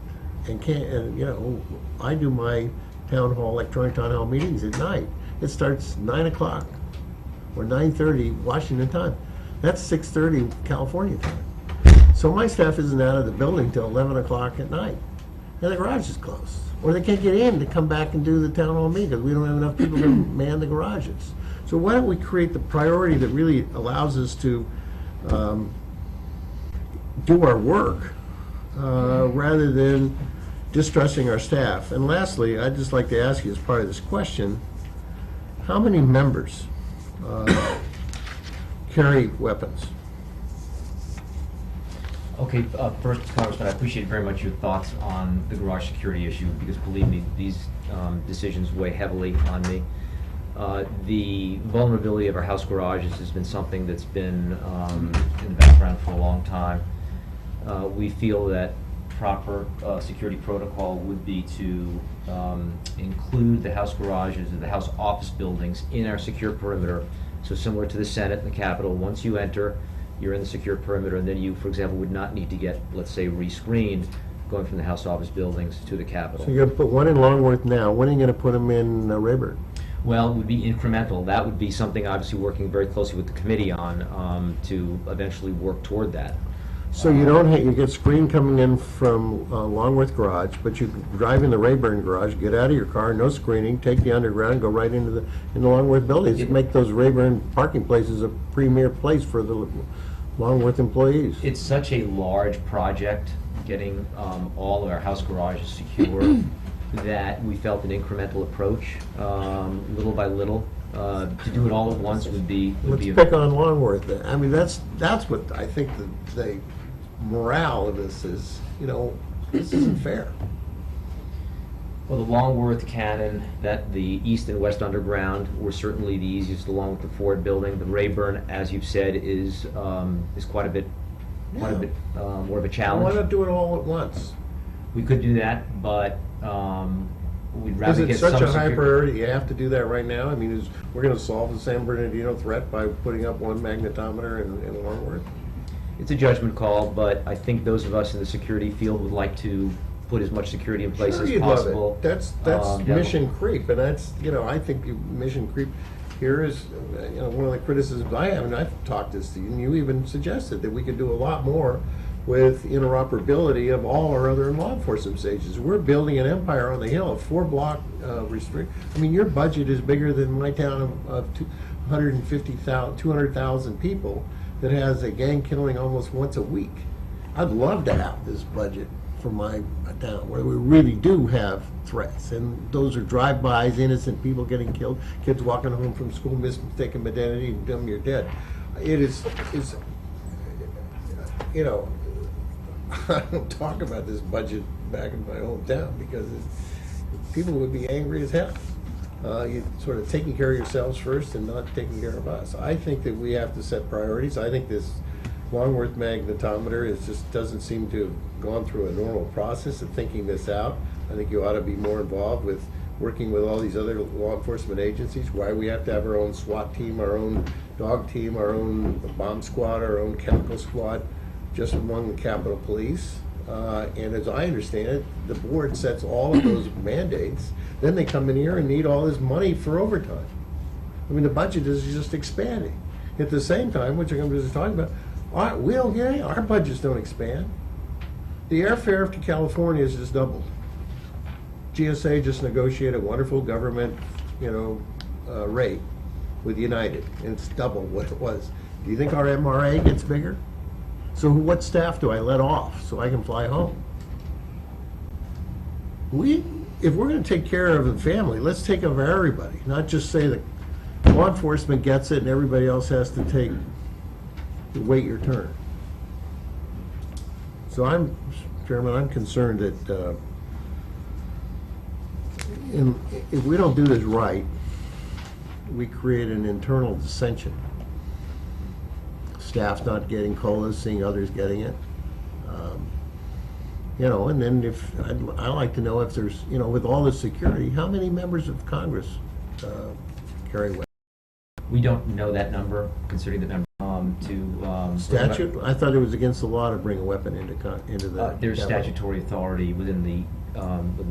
I do my electronic town hall meetings at night. It starts 9 o'clock or 9:30 Washington time. That's 6:30 California time. So my staff isn't out of the building till 11 o'clock at night, and the garage is closed. Or they can't get in to come back and do the town hall meeting because we don't have enough people to man the garages. So why don't we create the priority that really allows us to do our work rather than distressing our staff? And lastly, I'd just like to ask you as part of this question, how many members carry weapons? Okay, first, Congressman, I appreciate very much your thoughts on the garage security issue, because believe me, these decisions weigh heavily on me. The vulnerability of our house garages has been something that's been in the background for a long time. We feel that proper security protocol would be to include the house garages and the house office buildings in our secure perimeter. So similar to the Senate and the Capitol, once you enter, you're in the secure perimeter, and then you, for example, would not need to get, let's say, rescreened going from the house office buildings to the Capitol. So you're going to put one in Longworth now. When are you going to put them in Rayburn? Well, it would be incremental. That would be something, obviously, working very closely with the committee on to eventually work toward that. So you get screen coming in from Longworth Garage, but you drive in the Rayburn Garage, get out of your car, no screening, take the underground, go right into the Longworth buildings, make those Rayburn parking places a premier place for the Longworth employees. It's such a large project, getting all of our house garages secure, that we felt an incremental approach, little by little. To do it all at once would be. Let's pick on Longworth then. I mean, that's what I think the morale of this is. This isn't fair. Well, the Longworth Cannon, that the East and West Underground were certainly the easiest, along with the Ford Building. The Rayburn, as you've said, is quite a bit more of a challenge. Why not do it all at once? We could do that, but we'd rather get Is some it such a high security. priority you have to do that right now? I mean, we're going to solve the San Bernardino threat by putting up one magnetometer in Longworth? It's a judgment call, but I think those of us in the security field would like to put as much security in place Sure, as you'd love possible. it. That's mission creep, and that's, I think mission creep here is, one of the criticisms I have, and I've talked this to you, and you even suggested that we could do a lot more with interoperability of all our other law enforcement stations. We're building an empire on the hill, a 4-block restrict. I mean, your budget is bigger than my town of 200,000 people that has a gang killing almost once a week. I'd love to have this budget for my town where we really do have threats, and those are drive-bys, innocent people getting killed, kids walking home from school mistaken identity, and dumb, you're dead. It is I don't talk about this budget back in my hometown because people would be angry as hell. You're sort of taking care of yourselves first and not taking care of us. I think that we have to set priorities. I think this Longworth magnetometer just doesn't seem to have gone through a normal process of thinking this out. I think you ought to be more involved with working with all these other law enforcement agencies. Why we have to have our own SWAT team, our own dog team, our own bomb squad, our own chemical squad, just among the Capitol Police. And as I understand it, the board sets all of those mandates. Then they come in here and need all this money for overtime. I mean, the budget is just expanding. At the same time, which I'm just talking about, our budgets don't expand. The airfare to California has just doubled. GSA just negotiated a wonderful government, rate with United, and it's double what it was. Do you think our MRA gets bigger? So what staff do I let off so I can fly home? If we're going to take care of the family, let's take care of everybody, not just say that law enforcement gets it and everybody else has to wait your turn. So Chairman, I'm concerned that if we don't do this right, we create an internal dissension. Staff's not getting COLAs, seeing others getting it. And then I'd like to know if there's, with all this security, how many members of Congress carry weapons? We don't know that number, considering the number Statute? I thought it was against the law to bring a weapon into the there's Capitol. statutory authority within the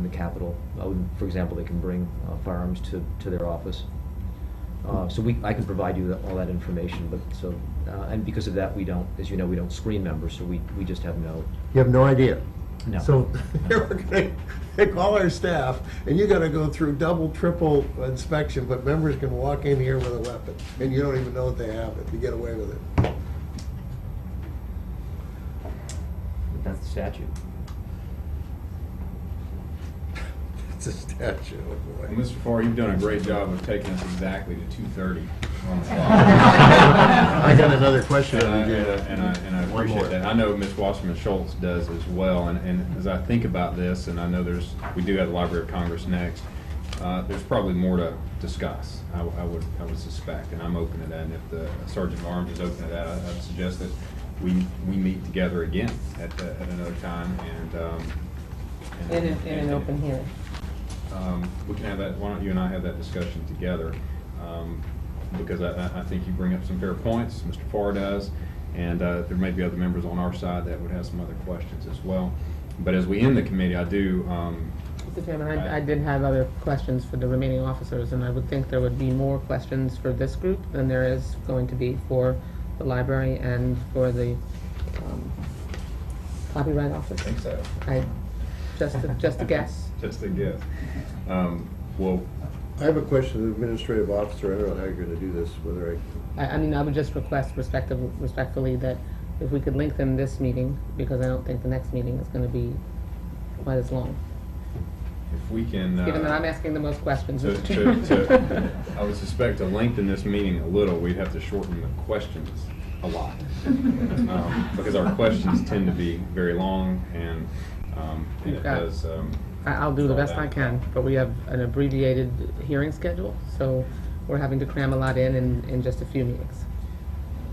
Capitol. For example, they can bring firearms to their office. So I can provide you all that information, and because of that, we don't, as you know, we don't screen members, so we just have no. You have no idea? No. So we're going to call our staff, and you got to go through double, triple inspection, but members can walk in here with a weapon, and you don't even know that they have it. You get away with it. That's the statute. It's a statute. Oh, boy. Well, Mr. Farr, you've done a great job of taking us exactly to 2:30 on the clock. I got another question. And I One appreciate more. that. I know Ms. Wasserman Schultz does as well, and as I think about this, and I know we do have the Library of Congress next, there's probably more to discuss, I would suspect, and I'm open to that, and if the Sergeant of Arms is open to that, I'd suggest that we meet together again at another time, In an open hearing. we can have that, why don't you and I have that discussion together? Because I think you bring up some fair points, Mr. Farr does, and there may be other members on our side that would have some other questions as well. But as we end the committee, I do... Mr. Chairman, I did have other questions for the remaining officers, and I would think there would be more questions for this group than there is going to be for the library and for the copyright office. I think so. Just a guess. Just a guess. Well, I have a question to the administrative officer. I don't know how you're going to do this, whether I would just request respectfully that if we could lengthen this meeting, because I don't think the next meeting is going to be quite as long. if we can... Given that I'm asking the most questions, Mr. Chairman. I would suspect to lengthen this meeting a little, we'd have to shorten the questions a lot. Because our questions tend to be very long, and it does... I'll do the best I can, but we have an abbreviated hearing schedule, so we're having to cram a lot in just a few meetings.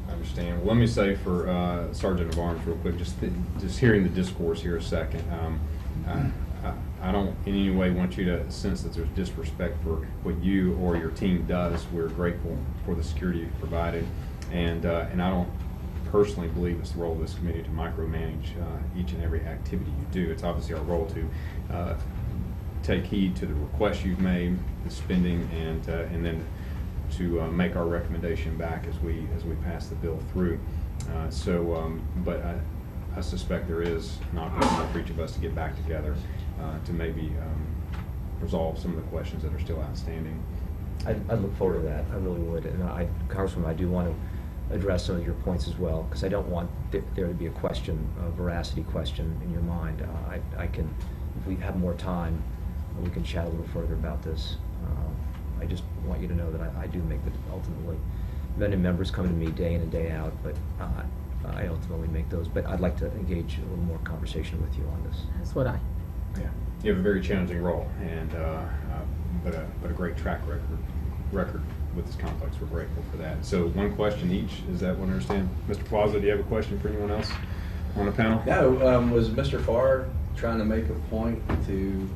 I understand. Well, let me say for Sergeant of Arms real quick, just hearing the discourse here a second, I don't in any way want you to sense that there's disrespect for what you or your team does. We're grateful for the security you've provided, and I don't personally believe it's the role of this committee to micromanage each and every activity you do. It's obviously our role to take heed to the requests you've made, the spending, and then to make our recommendation back as we pass the bill through. But I suspect there is an opportunity for each of us to get back together to maybe resolve some of the questions that are still outstanding. I'd look forward to that. I really would. And Congresswoman, I do want to address some of your points as well, because I don't want there to be a question, a veracity question in your mind. I can, if we have more time, we can chat a little further about this. I just want you to know that I do make the ultimately. Many members come to me day in and day out, but I ultimately make those. But I'd like to engage a little more conversation with you on this. That's what I. Yeah, you have a very challenging role, and but a great track record with this complex. We're grateful for that. So one question each, is that what I understand? Mr. Plaza, do you have a question for anyone else on the panel? No, was Mr. Farr trying to make a point to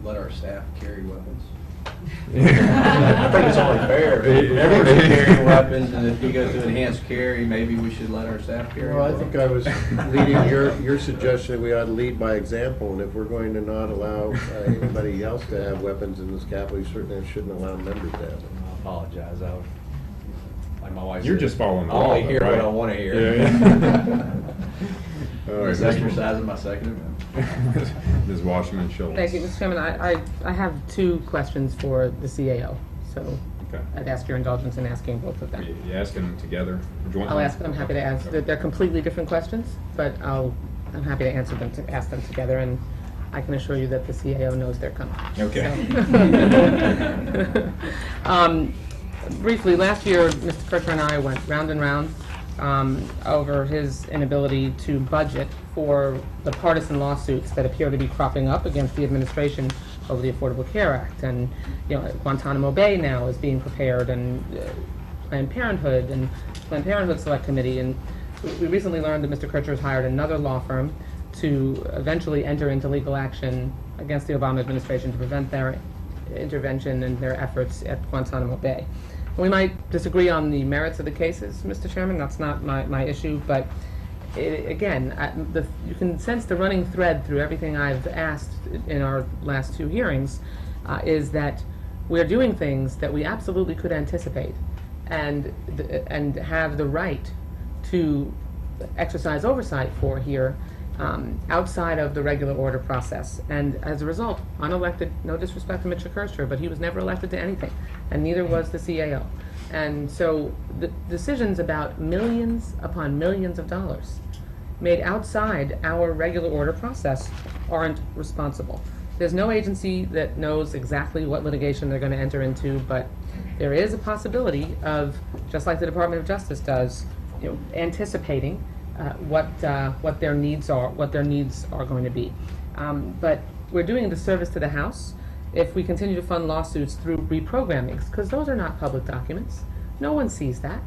let our staff carry weapons? I think it's only fair. If everyone's carrying weapons, and if we go to enhanced carry, maybe we should let our staff carry. Well, I think I was leading your suggestion that we ought to lead by example, and if we're going to not allow anybody else to have weapons in this Capitol, we certainly shouldn't allow members to have them. I apologize. Like my wife You're said, just following the I only law, hear right? what I want to hear. Yeah. All right, Just exercising my Second Amendment. Ms. Washington Schultz. Thank you, Mr. Chairman. I have two questions for the CAO, so Okay. I'd ask your indulgence in asking both of them. You asking them together or jointly? I'll ask, I'm happy to answer, they're completely different questions, but I'm happy to answer them, to ask them together, and I can assure you that the CAO knows they're coming. Okay. So. Briefly, last year, Mr. Kircher and I went round and round over his inability to budget for the partisan lawsuits that appear to be cropping up against the administration over the Affordable Care Act. And, Guantanamo Bay now is being prepared, and Planned Parenthood Select Committee. And we recently learned that Mr. Kircher has hired another law firm to eventually enter into legal action against the Obama administration to prevent their intervention and their efforts at Guantanamo Bay. We might disagree on the merits of the cases, Mr. Chairman. That's not my issue, but you can sense the running thread through everything I've asked in our last two hearings is that we're doing things that we absolutely could anticipate and have the right to exercise oversight for here outside of the regular order process. And as a result, unelected, no disrespect to Mr. Kircher, but he was never elected to anything, and neither was the CAO. And so the decisions about millions upon millions of dollars made outside our regular order process aren't responsible. There's no agency that knows exactly what litigation they're going to enter into, but there is a possibility of, just like the Department of Justice does, anticipating what their needs are going to be. But we're doing a disservice to the House if we continue to fund lawsuits through reprogrammings, because those are not public documents. No one sees that.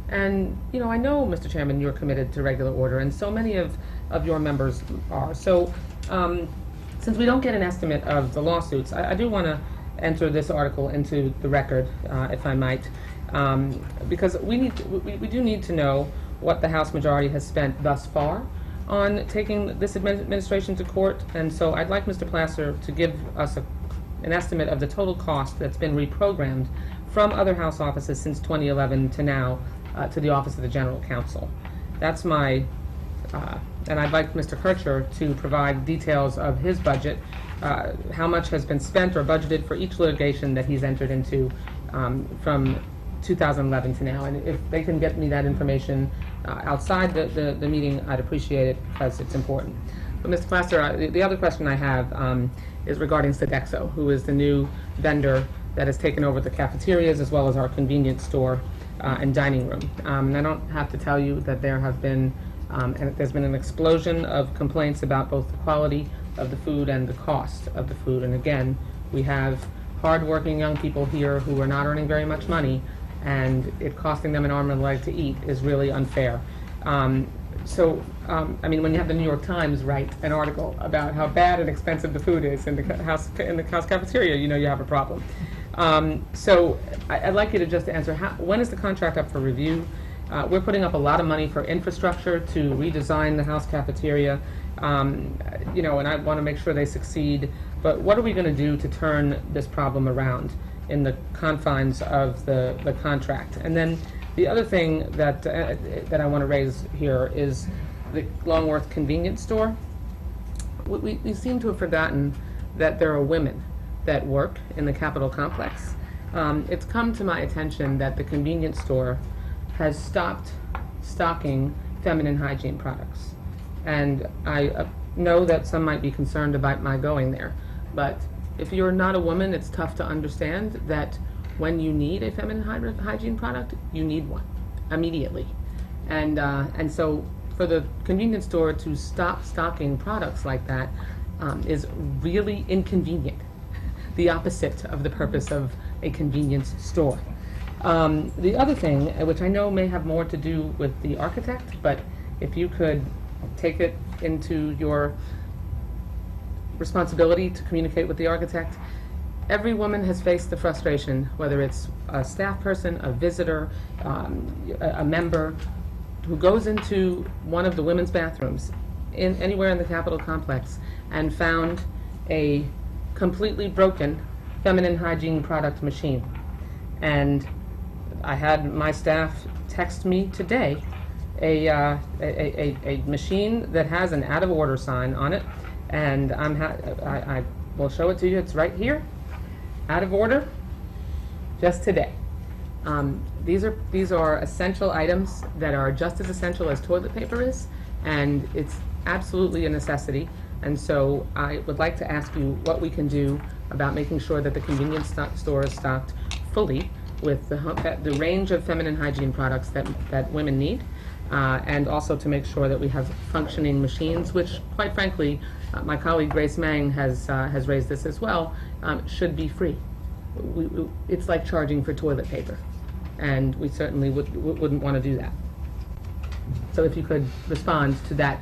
And, I know, Mr. Chairman, you're committed to regular order, and so many of your members are. So, since we don't get an estimate of the lawsuits, I do want to enter this article into the record, if I might, because we do need to know what the House majority has spent thus far on taking this administration to court. And so I'd like Mr. Plaster to give us an estimate of the total cost that's been reprogrammed from other House offices since 2011 to now to the Office of the General Counsel. That's my, and I'd like Mr. Kircher to provide details of his budget, how much has been spent or budgeted for each litigation that he's entered into from 2011 to now. And if they can get me that information outside the meeting, I'd appreciate it, because it's important. But Mr. Plaster, the other question I have is regarding Sodexo, who is the new vendor that has taken over the cafeterias as well as our convenience store and dining room. And I don't have to tell you that there have been, and there's been an explosion of complaints about both the quality of the food and the cost of the food. And again, we have hard-working young people here who are not earning very much money, and it costing them an arm and a leg to eat is really unfair. I mean, when you have the New York Times write an article about how bad and expensive the food is in the house cafeteria, you have a problem. So I'd like you to just answer, when is the contract up for review? We're putting up a lot of money for infrastructure to redesign the house cafeteria, and I want to make sure they succeed. But what are we going to do to turn this problem around in the confines of the contract? And then the other thing that I want to raise here is the Longworth convenience store. We seem to have forgotten that there are women that work in the Capitol complex. It's come to my attention that the convenience store has stopped stocking feminine hygiene products. And I know that some might be concerned about my going there, but if you're not a woman, it's tough to understand that when you need a feminine hygiene product, you need one immediately. And so for the convenience store to stop stocking products like that is really inconvenient. the opposite of the purpose of a convenience store. The other thing, which I know may have more to do with the architect, but if you could take it into your responsibility to communicate with the architect. Every woman has faced the frustration, whether it's a staff person, a visitor, a member, who goes into one of the women's bathrooms anywhere in the Capitol complex and found a completely broken feminine hygiene product machine. And I had my staff text me today a machine that has an out of order sign on it, and I will show it to you. It's right here, out of order, just today. These are essential items that are just as essential as toilet paper is, and it's absolutely a necessity. And so I would like to ask you what we can do about making sure that the convenience store is stocked fully with the range of feminine hygiene products that women need, and also to make sure that we have functioning machines, which, quite frankly, my colleague Grace Mang has raised this as well, should be free. It's like charging for toilet paper, and we certainly wouldn't want to do that. So if you could respond to that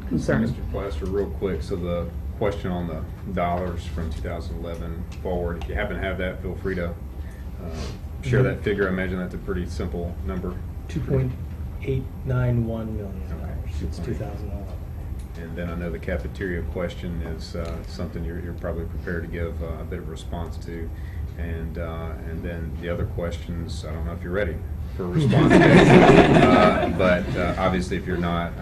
concern. Mr. Plaster, real quick, so the question on the dollars from 2011 forward, if you happen to have that, feel free to share that figure. I imagine that's a pretty simple number. $2.891 million since 2011. And then I know the cafeteria question is something you're probably prepared to give a bit of a response to. And then the other questions, I don't know if you're ready for a response. But obviously if you're not,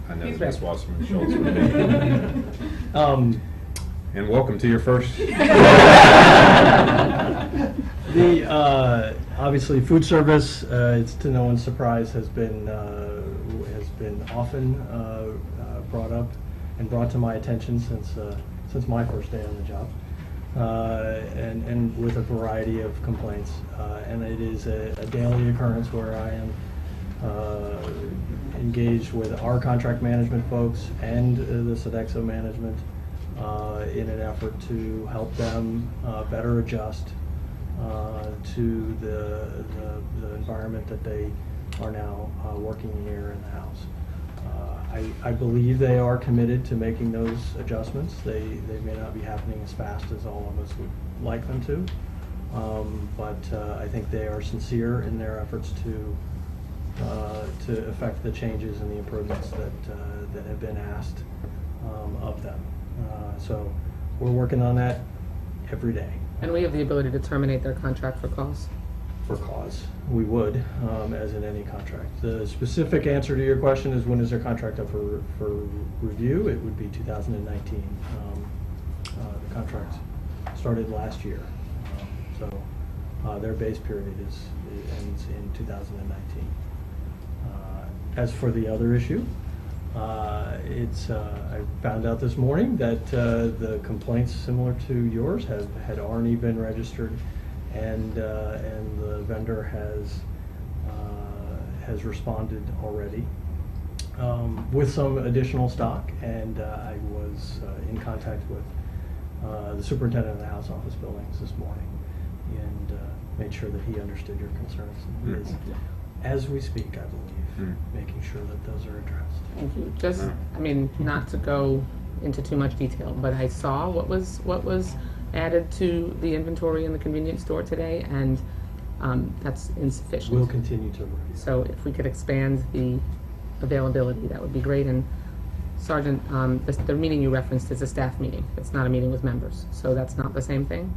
I know that Ms. Wasserman-Schultz would be. And welcome to your first. Obviously, food service, it's to no one's surprise, has been often brought up and brought to my attention since my first day on the job, and with a variety of complaints. And it is a daily occurrence where I am engaged with our contract management folks and the Sodexo management in an effort to help them better adjust to the environment that they are now working here in the house. I believe they are committed to making those adjustments. They may not be happening as fast as all of us would like them to, but I think they are sincere in their efforts to effect the changes and the improvements that have been asked of them. So we're working on that every day. And we have the ability to terminate their contract for cause. For cause, we would, as in any contract. The specific answer to your question is, when is their contract up for review? It would be 2019. The contract started last year, so their base period ends in 2019. As for the other issue, I found out this morning that the complaints similar to yours had already been registered, and the vendor has responded already with some additional stock. And I was in contact with the superintendent of the House office buildings this morning, and made sure that he understood your concerns. He is, as we speak, I believe, making sure that those are addressed. Thank you. Just, I mean, not to go into too much detail, but I saw what was added to the inventory in the convenience store today, and that's insufficient. We'll continue to review. So if we could expand the availability, that would be great. And Sergeant, the meeting you referenced is a staff meeting. It's not a meeting with members, so that's not the same thing.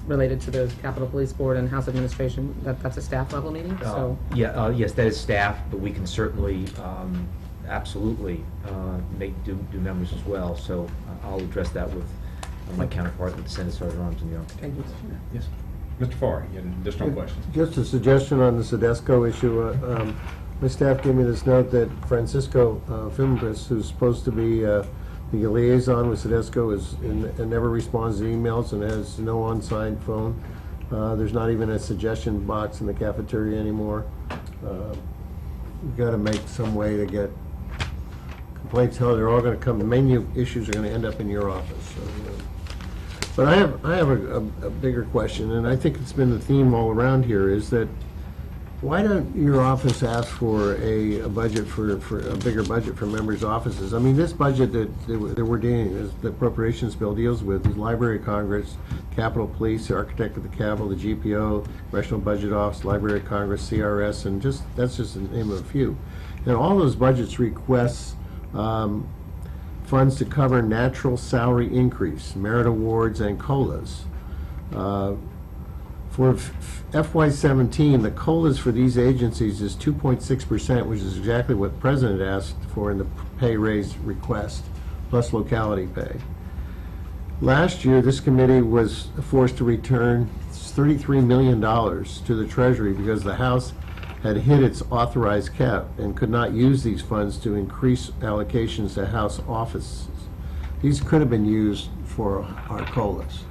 Related to the Capitol Police Board and House Administration, that's a staff level meeting. So Yes, that is staff, but we can certainly absolutely do members as well. So I'll address that with my counterpart with the Senate Sergeant Arms and the Architect. thank you. Yes. Mr. Farr, you had an additional question. Just a suggestion on the Sodexo issue. My staff gave me this note that Francisco Fimbris, who's supposed to be the liaison with Sodexo, and never responds to emails and has no on-site phone. There's not even a suggestion box in the cafeteria anymore. We've got to make some way to get complaints held. They're all going to come. The menu issues are going to end up in your office. So, But I have a bigger question, and I think it's been the theme all around here, is that why don't your office ask for a budget for a bigger budget for members' offices? I mean, this budget that we're dealing with, the appropriations bill deals with, is Library of Congress, Capitol Police, the Architect of the Capitol, the GPO, Congressional Budget Office, Library of Congress, CRS, and that's just the name of a few. And all those budgets requests funds to cover natural salary increase, merit awards, and COLAs. For FY17, the COLAs for these agencies is 2.6%, which is exactly what the President asked for in the pay raise request, plus locality pay. Last year, this committee was forced to return $33 million to the Treasury because the House had hit its authorized cap and could not use these funds to increase allocations to House offices. These could have been used for our COLAs.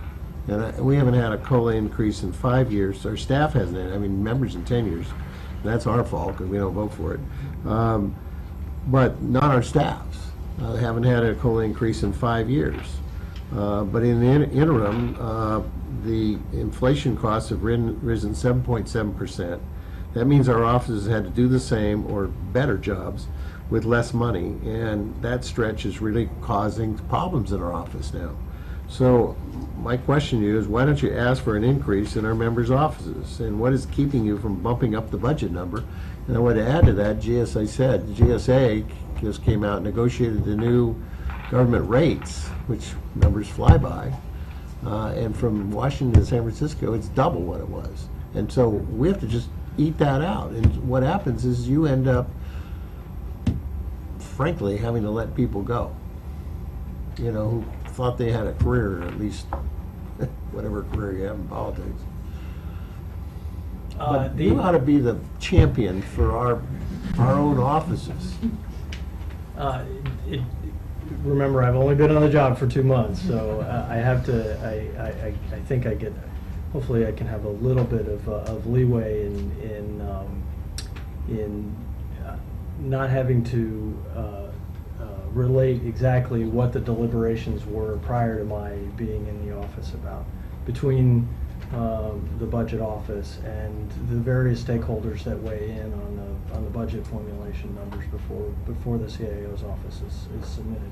And we haven't had a COLA increase in 5 years. Our staff hasn't had, I mean, members in 10 years. That's our fault because we don't vote for it. But not our staffs. Haven't had a COLA increase in 5 years. But in the interim, the inflation costs have risen 7.7%. That means our offices had to do the same or better jobs with less money. And that stretch is really causing problems in our office now. So my question to you is, why don't you ask for an increase in our members' offices? And what is keeping you from bumping up the budget number? And I want to add to that, GSA just came out and negotiated the new government rates, which numbers fly by. And from Washington to San Francisco, it's double what it was. And so we have to just eat that out. And what happens is you end up, frankly, having to let people go, you know, who thought they had a career, or at least whatever career you have in politics. But you ought to be the champion for our own offices. Remember, I've only been on the job for 2 months, so I have to. I think I get. Hopefully, I can have a little bit of leeway in not having to relate exactly what the deliberations were prior to my being in the office about between the budget office and the various stakeholders that weigh in on the budget formulation numbers before the CAO's office is submitted.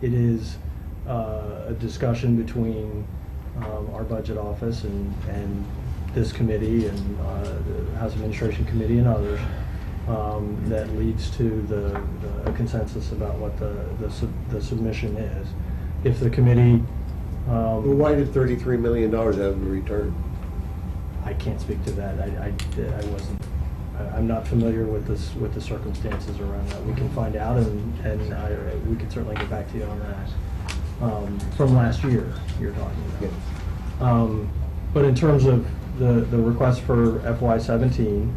It is a discussion between our budget office and this committee and the House Administration Committee and others that leads to a consensus about what the submission is. If the committee Well, why did $33 million have to be returned? I can't speak to that. I wasn't. I'm not familiar with the circumstances around that. We can find out, and we can certainly get back to you on that. From last year, you're talking about. Yeah. But in terms of the request for FY17,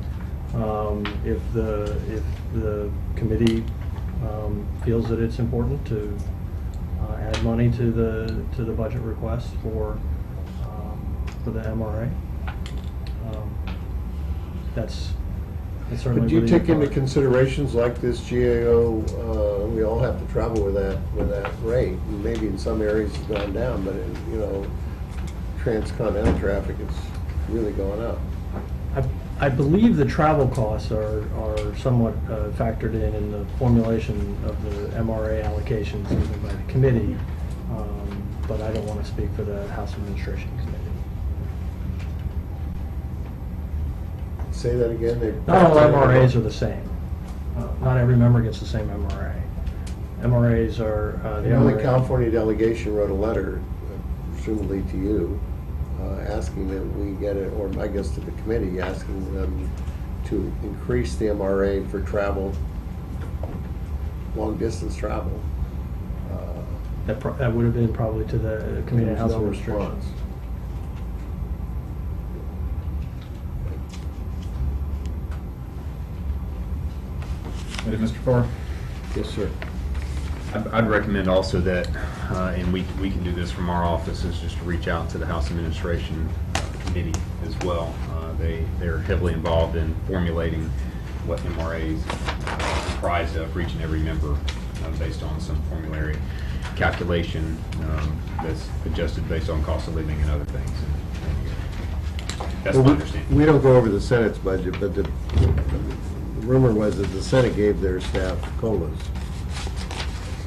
if the committee feels that it's important to add money to the budget request for the MRA, that's certainly. But do you take into considerations like this GAO? We all have to travel with that rate. And maybe in some areas it's gone down, but transcontinental traffic is really going up. I believe the travel costs are somewhat factored in the formulation of the MRA allocations given by the committee, but I don't want to speak for the House Administration Committee. Say that again. Not all MRAs are the same. Not every member gets the same MRA. MRAs are the The MRA. California delegation wrote a letter, presumably to you, asking that we get it, or I guess to the committee, asking them to increase the MRA for travel, long distance travel. That would have been probably to the Committee on House No Administration. response. Mr. Farr? Yes, sir. I'd recommend also that, and we can do this from our offices, just to reach out to the House Administration Committee as well. They're heavily involved in formulating what MRAs comprise of for each and every member based on some formulary calculation that's adjusted based on cost of living and other things. That's my understanding. We don't go over the Senate's budget, but the rumor was that the Senate gave their staff COLAs.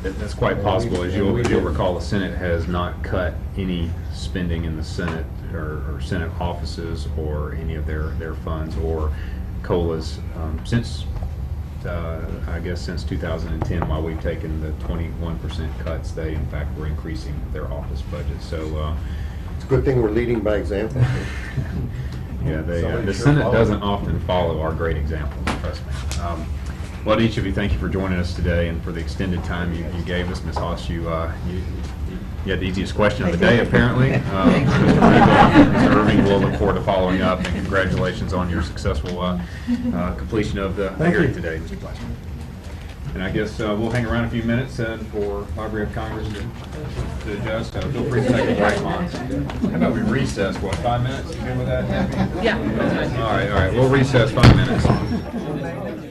That's quite possible. As you'll recall, the Senate has not cut any spending in the Senate or Senate offices or any of their funds or COLAs since, I guess, since 2010, while we've taken the 21% cuts. They, in fact, were increasing their office budget. So It's a good thing we're leading by example. yeah, Somebody the sure Senate followed. doesn't often follow our great examples, trust me. Well, each of you, thank you for joining us today and for the extended time you gave us. Ms. Haas, you had the easiest question of the day, apparently. Mr. Irving will look forward to following up, and congratulations on your successful completion of the hearing today, Mr. Plaster. And I guess we'll hang around a few minutes for Library of Congress to adjust. Feel free to take a break, Mons. How about we recess, what, 5 minutes? You good with that? Yeah. All right, we'll recess 5 minutes.